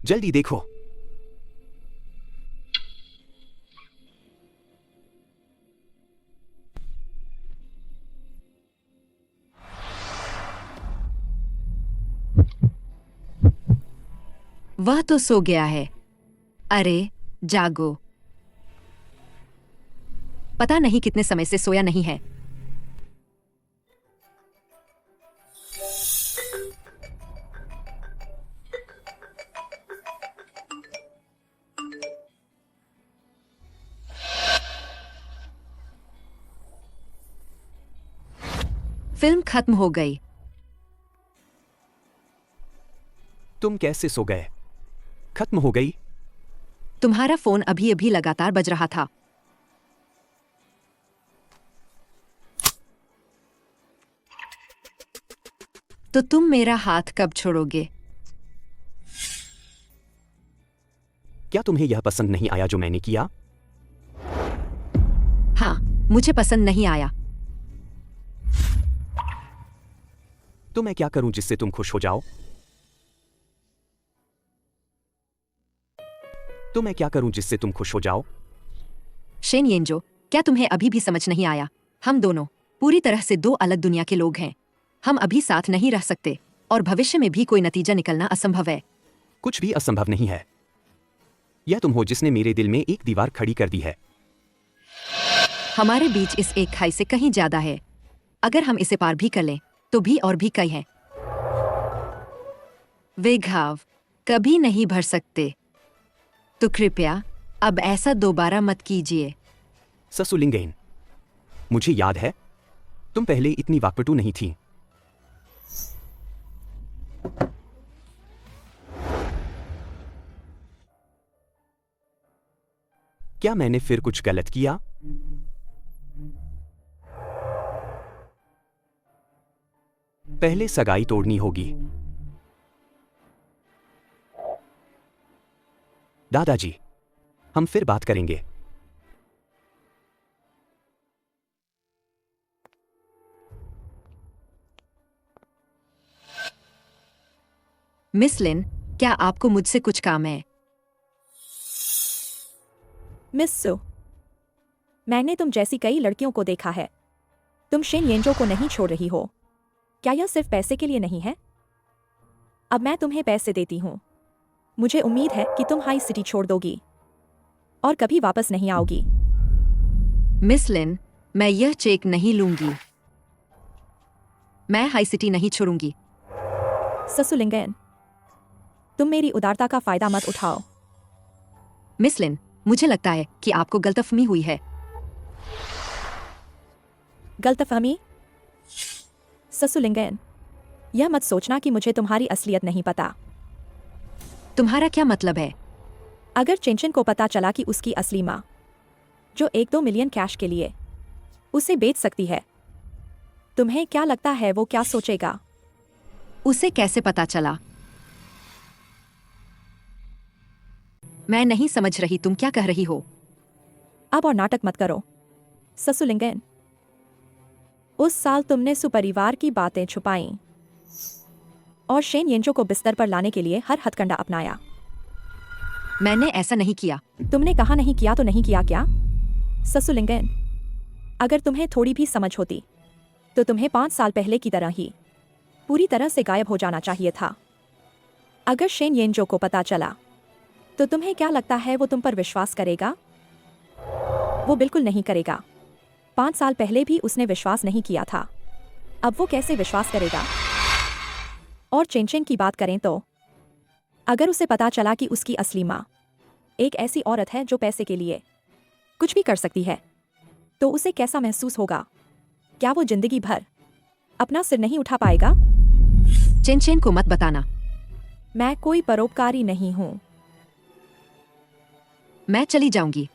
जल्दी देखो। वह तो सो गया है। अरे जागो। पता नहीं कितने समय से सोया नहीं है। फिल्म खत्म हो गई। तुम कैसे सो गए? खत्म हो गई? तुम्हारा फोन अभी अभी लगातार बज रहा था। तो तुम मेरा हाथ कब छोड़ोगे? क्या तुम्हें यह पसंद नहीं आया जो मैंने किया? हाँ, मुझे पसंद नहीं आया। तो मैं क्या करूं जिससे तुम खुश हो जाओ? तो मैं क्या करूं जिससे तुम खुश हो जाओ? शेन येंजो, क्या तुम्हें अभी भी समझ नहीं आया? हम दोनों पूरी तरह से दो अलग दुनिया के लोग हैं। हम अभी साथ नहीं रह सकते और भविष्य में भी कोई नतीजा निकलना असंभव है। कुछ भी असंभव नहीं है। यह तुम हो जिसने मेरे दिल में एक दीवार खड़ी कर दी है। हमारे बीच इस एक खाई से कहीं ज्यादा है। अगर हम इसे पार भी कर लें तो भी और भी कई हैं। वे घाव कभी नहीं भर सकते। तो कृपया अब ऐसा दोबारा मत कीजिए। ससुलिंगेन, मुझे याद है तुम पहले इतनी वाकपटू नहीं थी। क्या मैंने फिर कुछ गलत किया? पहले सगाई तोड़नी होगी। दादाजी, हम फिर बात करेंगे। मिस लिन, क्या आपको मुझसे कुछ काम है? मिस सु, मैंने तुम जैसी कई लड़कियों को देखा है। तुम शेन येंजो को नहीं छोड़ रही हो। क्या यह सिर्फ पैसे के लिए नहीं है? अब मैं तुम्हें पैसे देती हूं। मुझे उम्मीद है कि तुम हाई सिटी छोड़ दोगी और कभी वापस नहीं आओगी। मिस लिन, मैं यह चेक नहीं लूंगी। मैं हाई सिटी नहीं छोड़ूंगी। ससुलिंगन, तुम मेरी उदारता का फायदा मत उठाओ। मिस लिन, मुझे लगता है कि आपको गलतफहमी हुई है। गलतफहमी? ससुलिंगन, यह मत सोचना कि मुझे तुम्हारी असलियत नहीं पता। तुम्हारा क्या मतलब है? अगर चेंचन को पता चला कि उसकी असली माँ, जो 1-2 मिलियन कैश के लिए उसे बेच सकती है, तुम्हें क्या लगता है वो क्या सोचेगा? उसे कैसे पता चला? मैं नहीं समझ रही, तुम क्या कह रही हो? अब और नाटक मत करो ससुलिंगन। उस साल तुमने सुपरिवार की बातें छुपाईं और शेन येंजो को बिस्तर पर लाने के लिए हर हथकंडा अपनाया। मैंने ऐसा नहीं किया। तुमने कहा नहीं किया तो नहीं किया क्या ससुलिंगन? अगर तुम्हें थोड़ी भी समझ होती तो तुम्हें 5 साल पहले की तरह ही पूरी तरह से गायब हो जाना चाहिए था। अगर शेन येंजो को पता चला तो तुम्हें क्या लगता है वो तुम पर विश्वास करेगा? वो बिल्कुल नहीं करेगा। 5 साल पहले भी उसने विश्वास नहीं किया था, अब वो कैसे विश्वास करेगा? और चेंचेन की बात करें तो अगर उसे पता चला कि उसकी असली माँ एक ऐसी औरत है जो पैसे के लिए कुछ भी कर सकती है, तो उसे कैसा महसूस होगा? क्या वो जिंदगी भर अपना सिर नहीं उठा पाएगा? चेंचेन को मत बताना। मैं कोई परोपकारी नहीं हूं। मैं चली जाऊंगी।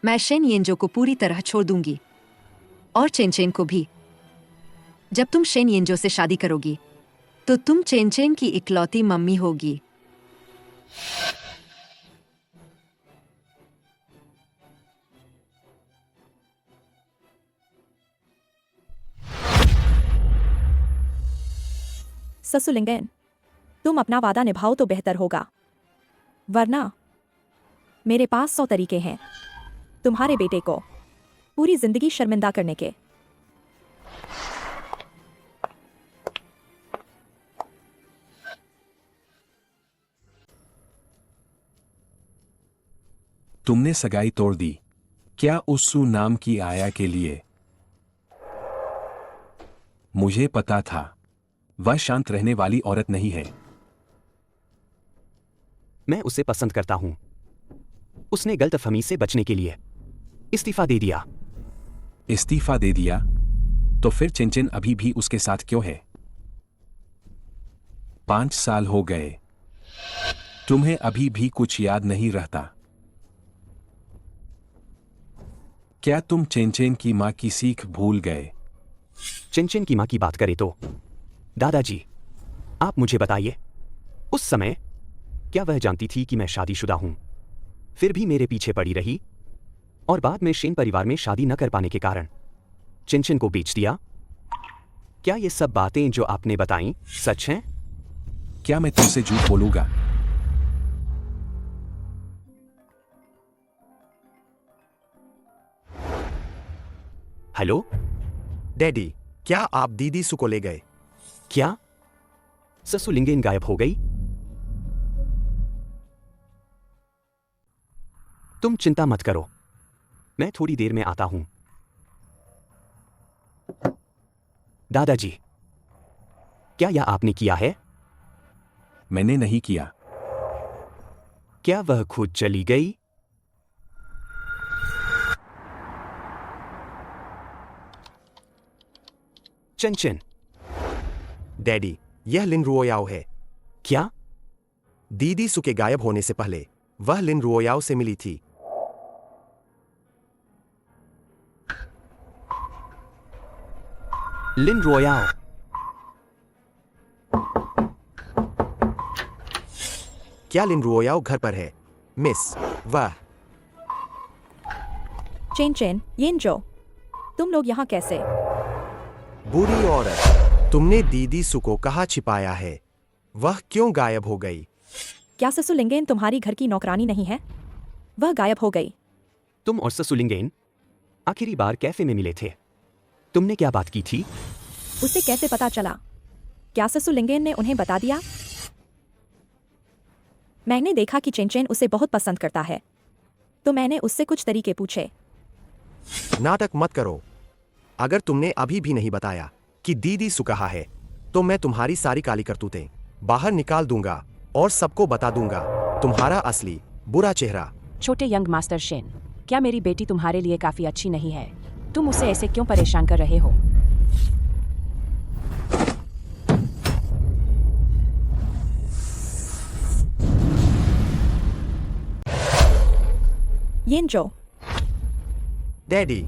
मैं शेन येंजो को पूरी तरह छोड़ दूंगी और चेंचेन को भी। जब तुम शेन येंजो से शादी करोगी तो तुम चेंचेन की इकलौती मम्मी होगी। ससुलिंगन, तुम अपना वादा निभाओ तो बेहतर होगा, वरना मेरे पास 100 तरीके हैं तुम्हारे बेटे को पूरी जिंदगी शर्मिंदा करने के। तुमने सगाई तोड़ दी क्या उस सू नाम की आया के लिए? मुझे पता था वह शांत रहने वाली औरत नहीं है। मैं उसे पसंद करता हूं। उसने गलतफहमी से बचने के लिए इस्तीफा दे दिया। इस्तीफा दे दिया? तो फिर चेंचेन अभी भी उसके साथ क्यों है? 5 साल हो गए, तुम्हें अभी भी कुछ याद नहीं रहता? क्या तुम चेंचेन की मां की सीख भूल गए? चेंचेन की मां की बात करें तो दादाजी, आप मुझे बताइए, उस समय क्या वह जानती थी कि मैं शादीशुदा हूं, फिर भी मेरे पीछे पड़ी रही और बाद में शेन परिवार में शादी न कर पाने के कारण चेंचेन को बेच दिया? क्या ये सब बातें जो आपने बताई सच हैं? क्या मैं तुमसे झूठ बोलूंगा? हेलो डैडी, क्या आप दीदी सु को ले गए? क्या ससुलिंगेन गायब हो गई? तुम चिंता मत करो, मैं थोड़ी देर में आता हूं। दादाजी, क्या यह आपने किया है? मैंने नहीं किया। क्या वह खुद चली गई? चेंचेन। डैडी, यह लिन रुओयाओ है। क्या? दीदी सु के गायब होने से पहले वह लिन रुओयाओ से मिली थी। लिन रुओयाओ। क्या लिन रुओयाओ घर पर है? मिस, वह चेंचेन, येंजो, तुम लोग यहाँ कैसे? बुरी औरत, तुमने दीदी सु को कहाँ छिपाया है? वह क्यों गायब हो गई? क्या ससुलिंगेन तुम्हारी घर की नौकरानी नहीं है? वह गायब हो गई। तुम और ससुलिंगेन आखिरी बार कैफे में मिले थे, तुमने क्या बात की थी? उसे कैसे पता चला? क्या ससुलिंगेन ने उन्हें बता दिया? मैंने देखा कि चेंचेन उसे बहुत पसंद करता है, तो मैंने उससे कुछ तरीके पूछे। नाटक मत करो। अगर तुमने अभी भी नहीं बताया कि दीदी सु कहाँ है, तो मैं तुम्हारी सारी काली करतूतें बाहर निकाल दूंगा और सबको बता दूंगा तुम्हारा असली बुरा चेहरा छोटे यंग मास्टर शेन, क्या मेरी बेटी तुम्हारे लिए काफी अच्छी नहीं है? तुम उसे ऐसे क्यों परेशान कर रहे हो? येंजो, डैडी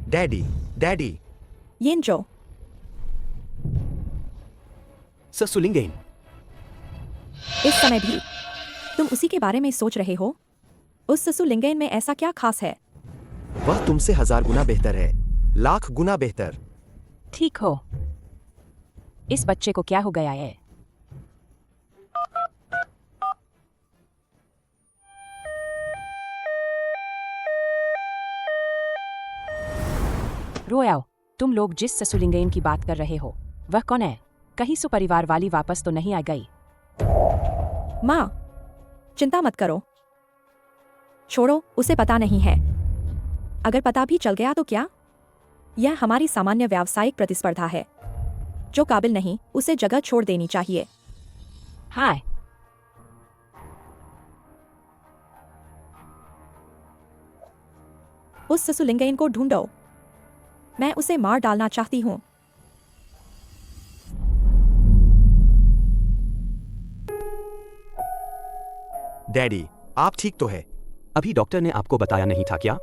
डैडी डैडी येंजो, ससुलिंगेन, इस समय भी तुम उसी के बारे में सोच रहे हो? उस ससुलिंगेन में ऐसा क्या खास है? वह तुमसे 1000 गुना बेहतर है, लाख गुना बेहतर। ठीक हो। इस बच्चे को क्या हो गया है? रोयाओ, तुम लोग जिस ससुलिंगेन की बात कर रहे हो, वह कौन है? कहीं सुपरिवार वाली वापस तो नहीं आ गई? माँ, चिंता मत करो। छोड़ो, उसे पता नहीं है। अगर पता भी चल गया तो क्या? यह हमारी सामान्य व्यावसायिक प्रतिस्पर्धा है। जो काबिल नहीं, उसे जगह छोड़ देनी चाहिए। हाय, उस ससुलिंगेन को ढूंढो। मैं उसे मार डालना चाहती हूँ। डैडी, आप ठीक तो है? अभी डॉक्टर ने आपको बताया नहीं था क्या?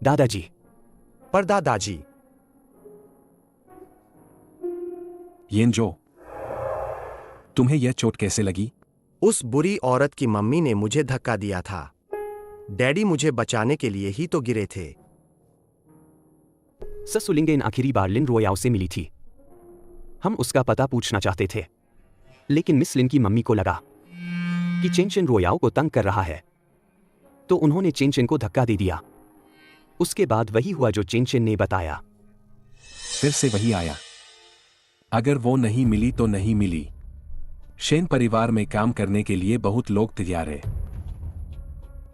दादाजी, पर दादाजी, येंजो, तुम्हें यह चोट कैसे लगी? उस बुरी औरत की मम्मी ने मुझे धक्का दिया था। डैडी मुझे बचाने के लिए ही तो गिरे थे। ससुलिंगेन आखिरी बार लिन रोयाओ से मिली थी। हम उसका पता पूछना चाहते थे, लेकिन मिस लिन की मम्मी को लगा कि चेंचन रोयाओ को तंग कर रहा है, तो उन्होंने चेंचन को धक्का दे दिया। उसके बाद वही हुआ जो चेंचन ने बताया। फिर से वही आया। अगर वो नहीं मिली तो नहीं मिली। शेन परिवार में काम करने के लिए बहुत लोग तैयार हैं।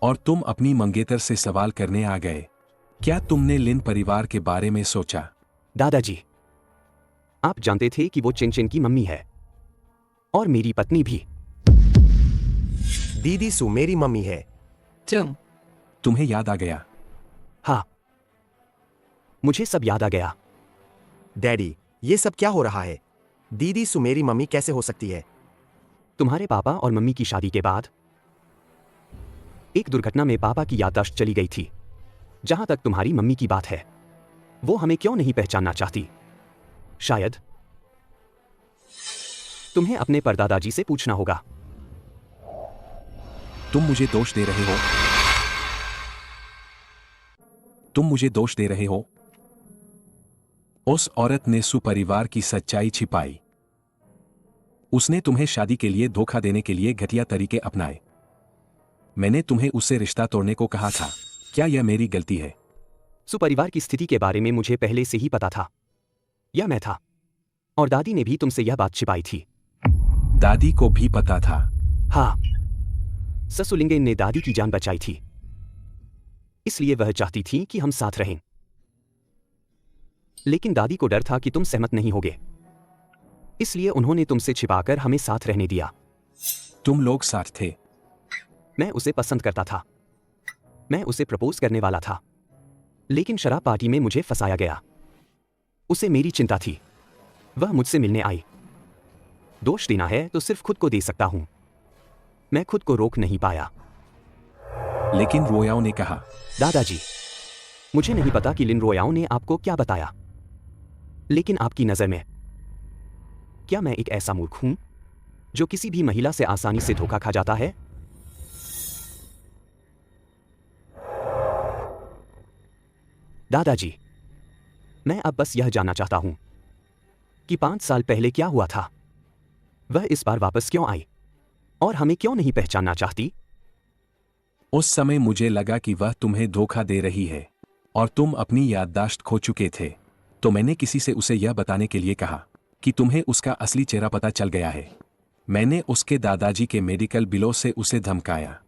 और तुम अपनी मंगेतर से सवाल करने आ गए। क्या तुमने लिन परिवार के बारे में सोचा? दादाजी, आप जानते थे कि वो चेंचन की मम्मी है, और मेरी पत्नी भी। दीदी सु मेरी मम्मी है। तुम्हें याद आ गया? हाँ, मुझे सब याद आ गया। डैडी, ये सब क्या हो रहा है? दीदी सु मेरी मम्मी कैसे हो सकती है? तुम्हारे पापा और मम्मी की शादी के बाद एक दुर्घटना में पापा की याददाश्त चली गई थी। जहां तक तुम्हारी मम्मी की बात है, वो हमें क्यों नहीं पहचानना चाहती? शायद तुम्हें अपने परदादाजी से पूछना होगा। तुम मुझे दोष दे रहे हो? तुम मुझे दोष दे रहे हो? उस औरत ने सुपरिवार की सच्चाई छिपाई। उसने तुम्हें शादी के लिए धोखा देने के लिए घटिया तरीके अपनाए। मैंने तुम्हें उससे रिश्ता तोड़ने को कहा था। क्या यह मेरी गलती है? सुपरिवार की स्थिति के बारे में मुझे पहले से ही पता था। यह मैं था, और दादी ने भी तुमसे यह बात छिपाई थी। दादी को भी पता था? हाँ, ससुलिंगेन ने दादी की जान बचाई थी, इसलिए वह चाहती थी कि हम साथ रहें। लेकिन दादी को डर था कि तुम सहमत नहीं होगे, इसलिए उन्होंने तुमसे छिपाकर हमें साथ रहने दिया। तुम लोग साथ थे? मैं उसे पसंद करता था। मैं उसे प्रपोज करने वाला था, लेकिन शराब पार्टी में मुझे फंसाया गया। उसे मेरी चिंता थी। वह मुझसे मिलने आई। दोष देना है तो सिर्फ खुद को दे सकता हूं। मैं खुद को रोक नहीं पाया। लेकिन रोयाओ ने कहा। दादाजी, मुझे नहीं पता कि लिन रोयाओ ने आपको क्या बताया, लेकिन आपकी नजर में क्या मैं एक ऐसा मूर्ख हूं जो किसी भी महिला से आसानी से धोखा खा जाता है? दादाजी, मैं अब बस यह जानना चाहता हूं कि 5 साल पहले क्या हुआ था। वह इस बार वापस क्यों आई और हमें क्यों नहीं पहचानना चाहती? उस समय मुझे लगा कि वह तुम्हें धोखा दे रही है और तुम अपनी याददाश्त खो चुके थे, तो मैंने किसी से उसे यह बताने के लिए कहा कि तुम्हें उसका असली चेहरा पता चल गया है। मैंने उसके दादाजी के मेडिकल बिलों से उसे धमकाया,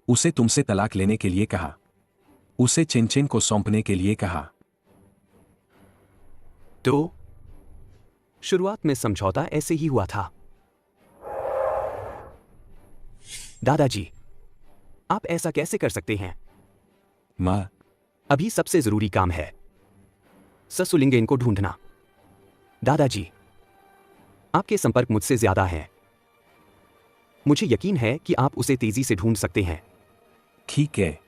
उसे तुमसे तलाक लेने के लिए कहा, उसे चेंचेन को सौंपने के लिए कहा। तो शुरुआत में समझौता ऐसे ही हुआ था। दादाजी, आप ऐसा कैसे कर सकते हैं? माँ, अभी सबसे जरूरी काम है ससुलिंगेन को ढूंढना। दादाजी, आपके संपर्क मुझसे ज्यादा हैं। मुझे यकीन है कि आप उसे तेजी से ढूंढ सकते हैं। ठीक है।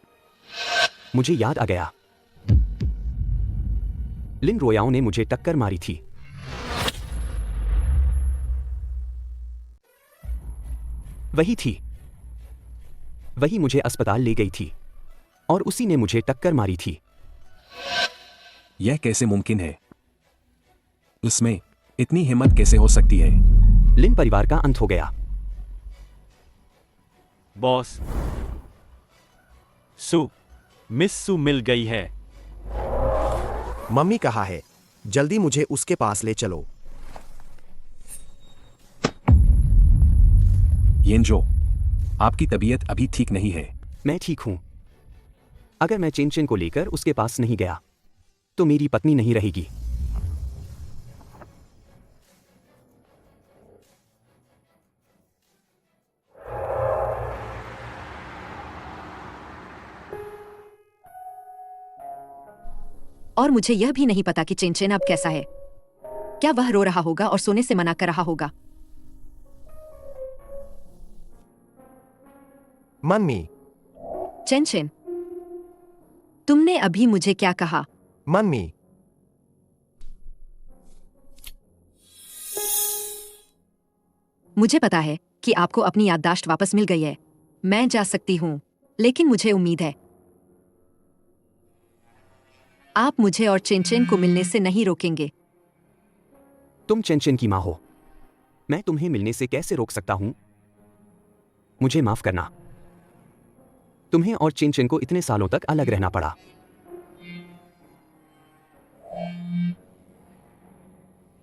मुझे याद आ गया, लिन रोयाओ ने मुझे टक्कर मारी थी। वही थी, वही मुझे अस्पताल ले गई थी और उसी ने मुझे टक्कर मारी थी। यह कैसे मुमकिन है? उसमें इतनी हिम्मत कैसे हो सकती है? लिन परिवार का अंत हो गया। बॉस, मिस सू मिल गई है। मम्मी कहा है, जल्दी मुझे उसके पास ले चलो। येंजो, आपकी तबीयत अभी ठीक नहीं है। मैं ठीक हूं। अगर मैं चेन को लेकर उसके पास नहीं गया तो मेरी पत्नी नहीं रहेगी। और मुझे यह भी नहीं पता कि चेन अब कैसा है। क्या वह रो रहा होगा और सोने से मना कर रहा होगा? मम्मी, चेन, तुमने अभी मुझे क्या कहा? मम्मी, मुझे पता है कि आपको अपनी याददाश्त वापस मिल गई है। मैं जा सकती हूँ, लेकिन मुझे उम्मीद है आप मुझे और चेन को मिलने से नहीं रोकेंगे। तुम चेन की मां हो, मैं तुम्हें मिलने से कैसे रोक सकता हूं? मुझे माफ करना, तुम्हें और चेन को इतने सालों तक अलग रहना पड़ा।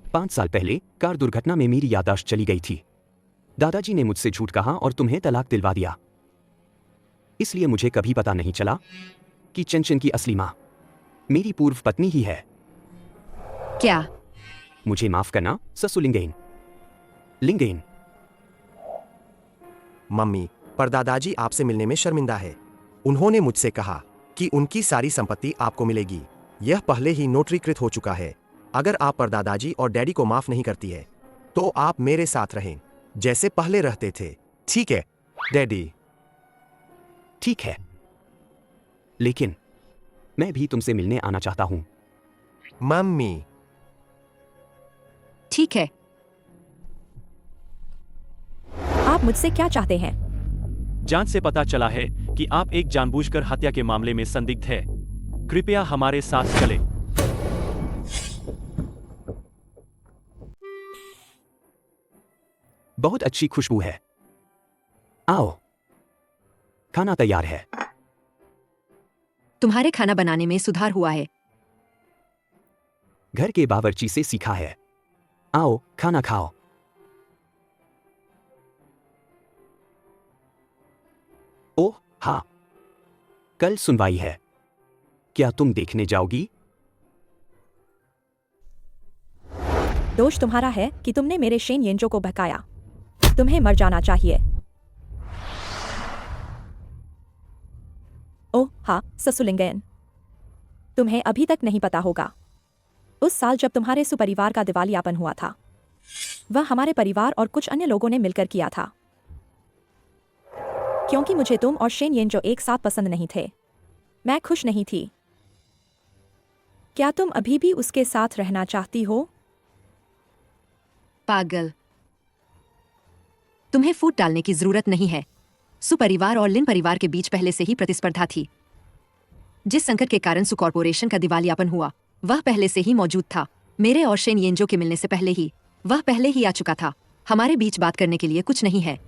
पांच साल पहले कार दुर्घटना में मेरी याददाश्त चली गई थी। दादाजी ने मुझसे झूठ कहा और तुम्हें तलाक दिलवा दिया। इसलिए मुझे कभी पता नहीं चला कि चेन की असली मां मेरी पूर्व पत्नी ही है। क्या? मुझे माफ करना ससुलिंगेन। लिंगेन। मम्मी, पर दादाजी आपसे मिलने में शर्मिंदा है। उन्होंने मुझसे कहा कि उनकी सारी संपत्ति आपको मिलेगी। यह पहले ही नोटरीकृत हो चुका है। अगर आप पर दादाजी और डैडी को माफ नहीं करती है तो आप मेरे साथ रहें जैसे पहले रहते थे। ठीक है डैडी? ठीक है, लेकिन मैं भी तुमसे मिलने आना चाहता हूं। मम्मी। ठीक है। आप मुझसे क्या चाहते हैं? जांच से पता चला है कि आप एक जानबूझकर हत्या के मामले में संदिग्ध है। कृपया हमारे साथ चलें। बहुत अच्छी खुशबू है। आओ, खाना तैयार है। तुम्हारे खाना बनाने में सुधार हुआ है। घर के बावर्ची से सीखा है। आओ, खाना खाओ। ओह हाँ, कल सुनवाई है। क्या तुम देखने जाओगी? दोष तुम्हारा है कि तुमने मेरे शेन येंजो को बहकाया। तुम्हें मर जाना चाहिए। ओह हाँ, ससुलिंगेन, तुम्हें अभी तक नहीं पता होगा, उस साल जब तुम्हारे सुपरिवार का दिवालियापन हुआ था, वह हमारे परिवार और कुछ अन्य लोगों ने मिलकर किया था। क्योंकि मुझे तुम और शेन येंजो एक साथ पसंद नहीं थे, मैं खुश नहीं थी। क्या तुम अभी भी उसके साथ रहना चाहती हो? पागल, तुम्हें फूट डालने की जरूरत नहीं है। सुपरिवार और लिन परिवार के बीच पहले से ही प्रतिस्पर्धा थी। जिस संकट के कारण सु कॉर्पोरेशन का दिवालियापन हुआ वह पहले से ही मौजूद था। मेरे और शेन येंजो के मिलने से पहले ही वह पहले ही आ चुका था। हमारे बीच बात करने के लिए कुछ नहीं है।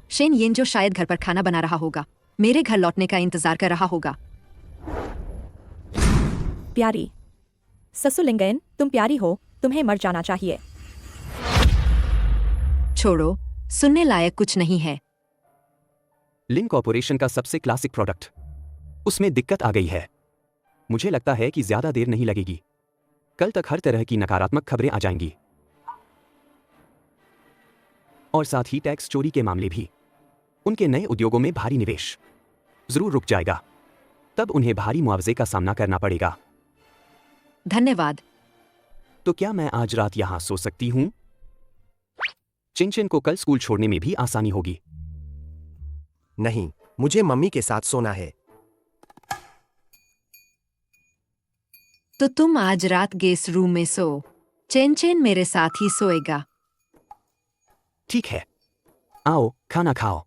शेन येंजो शायद घर पर खाना बना रहा होगा, मेरे घर लौटने का इंतजार कर रहा होगा। प्यारी ससुलिंगेन, तुम प्यारी हो, तुम्हें मर जाना चाहिए। छोड़ो, सुनने लायक कुछ नहीं है। लिन कॉर्पोरेशन का सबसे क्लासिक प्रोडक्ट, उसमें दिक्कत आ गई है। मुझे लगता है कि ज्यादा देर नहीं लगेगी। कल तक हर तरह की नकारात्मक खबरें आ जाएंगी और साथ ही टैक्स चोरी के मामले भी। उनके नए उद्योगों में भारी निवेश जरूर रुक जाएगा, तब उन्हें भारी मुआवजे का सामना करना पड़ेगा। धन्यवाद। तो क्या मैं आज रात यहां सो सकती हूं? चिनचिन को कल स्कूल छोड़ने में भी आसानी होगी। नहीं, मुझे मम्मी के साथ सोना है। तो तुम आज रात गेस्ट रूम में सो। चेन मेरे साथ ही सोएगा। ठीक है, आओ खाना खाओ।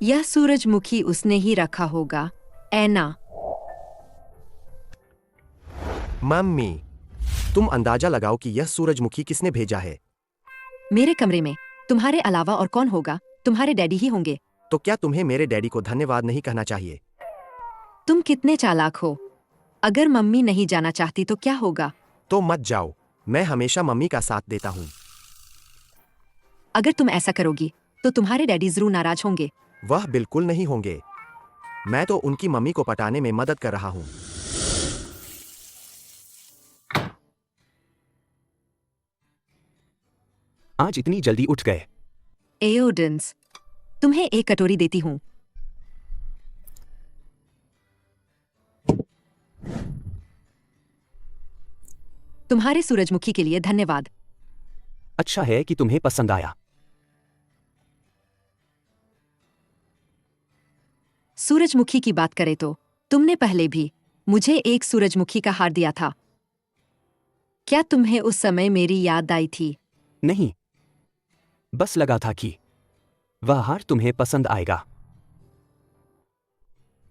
यह सूरजमुखी उसने ही रखा होगा, ऐना। मम्मी, तुम अंदाजा लगाओ कि यह सूरजमुखी किसने भेजा है। मेरे कमरे में तुम्हारे अलावा और कौन होगा? तुम्हारे डैडी ही होंगे। तो क्या तुम्हें मेरे डैडी को धन्यवाद नहीं कहना चाहिए? तुम कितने चालाक हो। अगर मम्मी नहीं जाना चाहती तो क्या होगा? तो मत जाओ, मैं हमेशा मम्मी का साथ देता हूँ। अगर तुम ऐसा करोगी तो तुम्हारे डैडी जरूर नाराज होंगे। वह बिल्कुल नहीं होंगे। मैं तो उनकी मम्मी को पटाने में मदद कर रहा हूँ। आज इतनी जल्दी उठ गए। एओडेंस, तुम्हें एक कटोरी देती हूँ। तुम्हारे सूरजमुखी के लिए धन्यवाद। अच्छा है कि तुम्हें पसंद आया। सूरजमुखी की बात करें तो तुमने पहले भी मुझे एक सूरजमुखी का हार दिया था। क्या तुम्हें उस समय मेरी याद आई थी? नहीं, बस लगा था कि वह हार तुम्हें पसंद आएगा।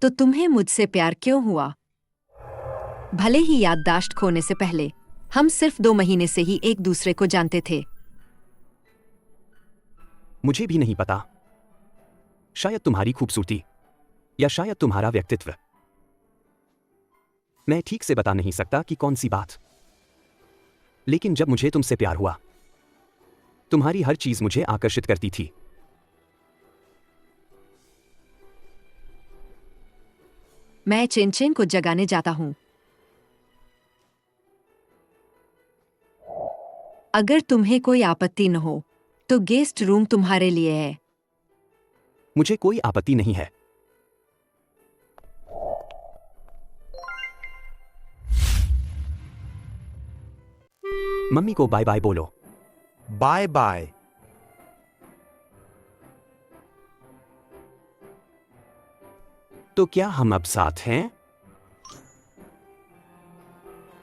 तो तुम्हें मुझसे प्यार क्यों हुआ? भले ही याददाश्त खोने से पहले हम सिर्फ 2 महीने से ही एक दूसरे को जानते थे। मुझे भी नहीं पता। शायद तुम्हारी खूबसूरती या शायद तुम्हारा व्यक्तित्व। मैं ठीक से बता नहीं सकता कि कौन सी बात, लेकिन जब मुझे तुमसे प्यार हुआ, तुम्हारी हर चीज मुझे आकर्षित करती थी। मैं चेन को जगाने जाता हूं। अगर तुम्हें कोई आपत्ति न हो तो गेस्ट रूम तुम्हारे लिए है। मुझे कोई आपत्ति नहीं है। मम्मी को बाय बाय बोलो। Bye bye. तो क्या हम अब साथ हैं?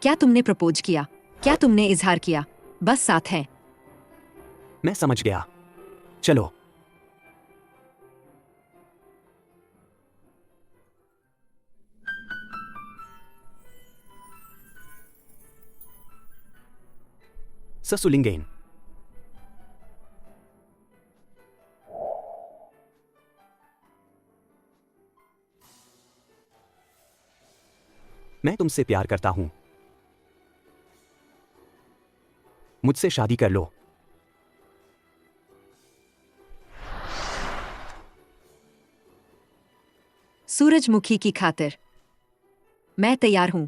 क्या तुमने प्रपोज किया? क्या तुमने इजहार किया? बस साथ हैं। मैं समझ गया। चलो। ससुलिंगेन। मैं तुमसे प्यार करता हूं। मुझसे शादी कर लो। सूरजमुखी की खातिर मैं तैयार हूं।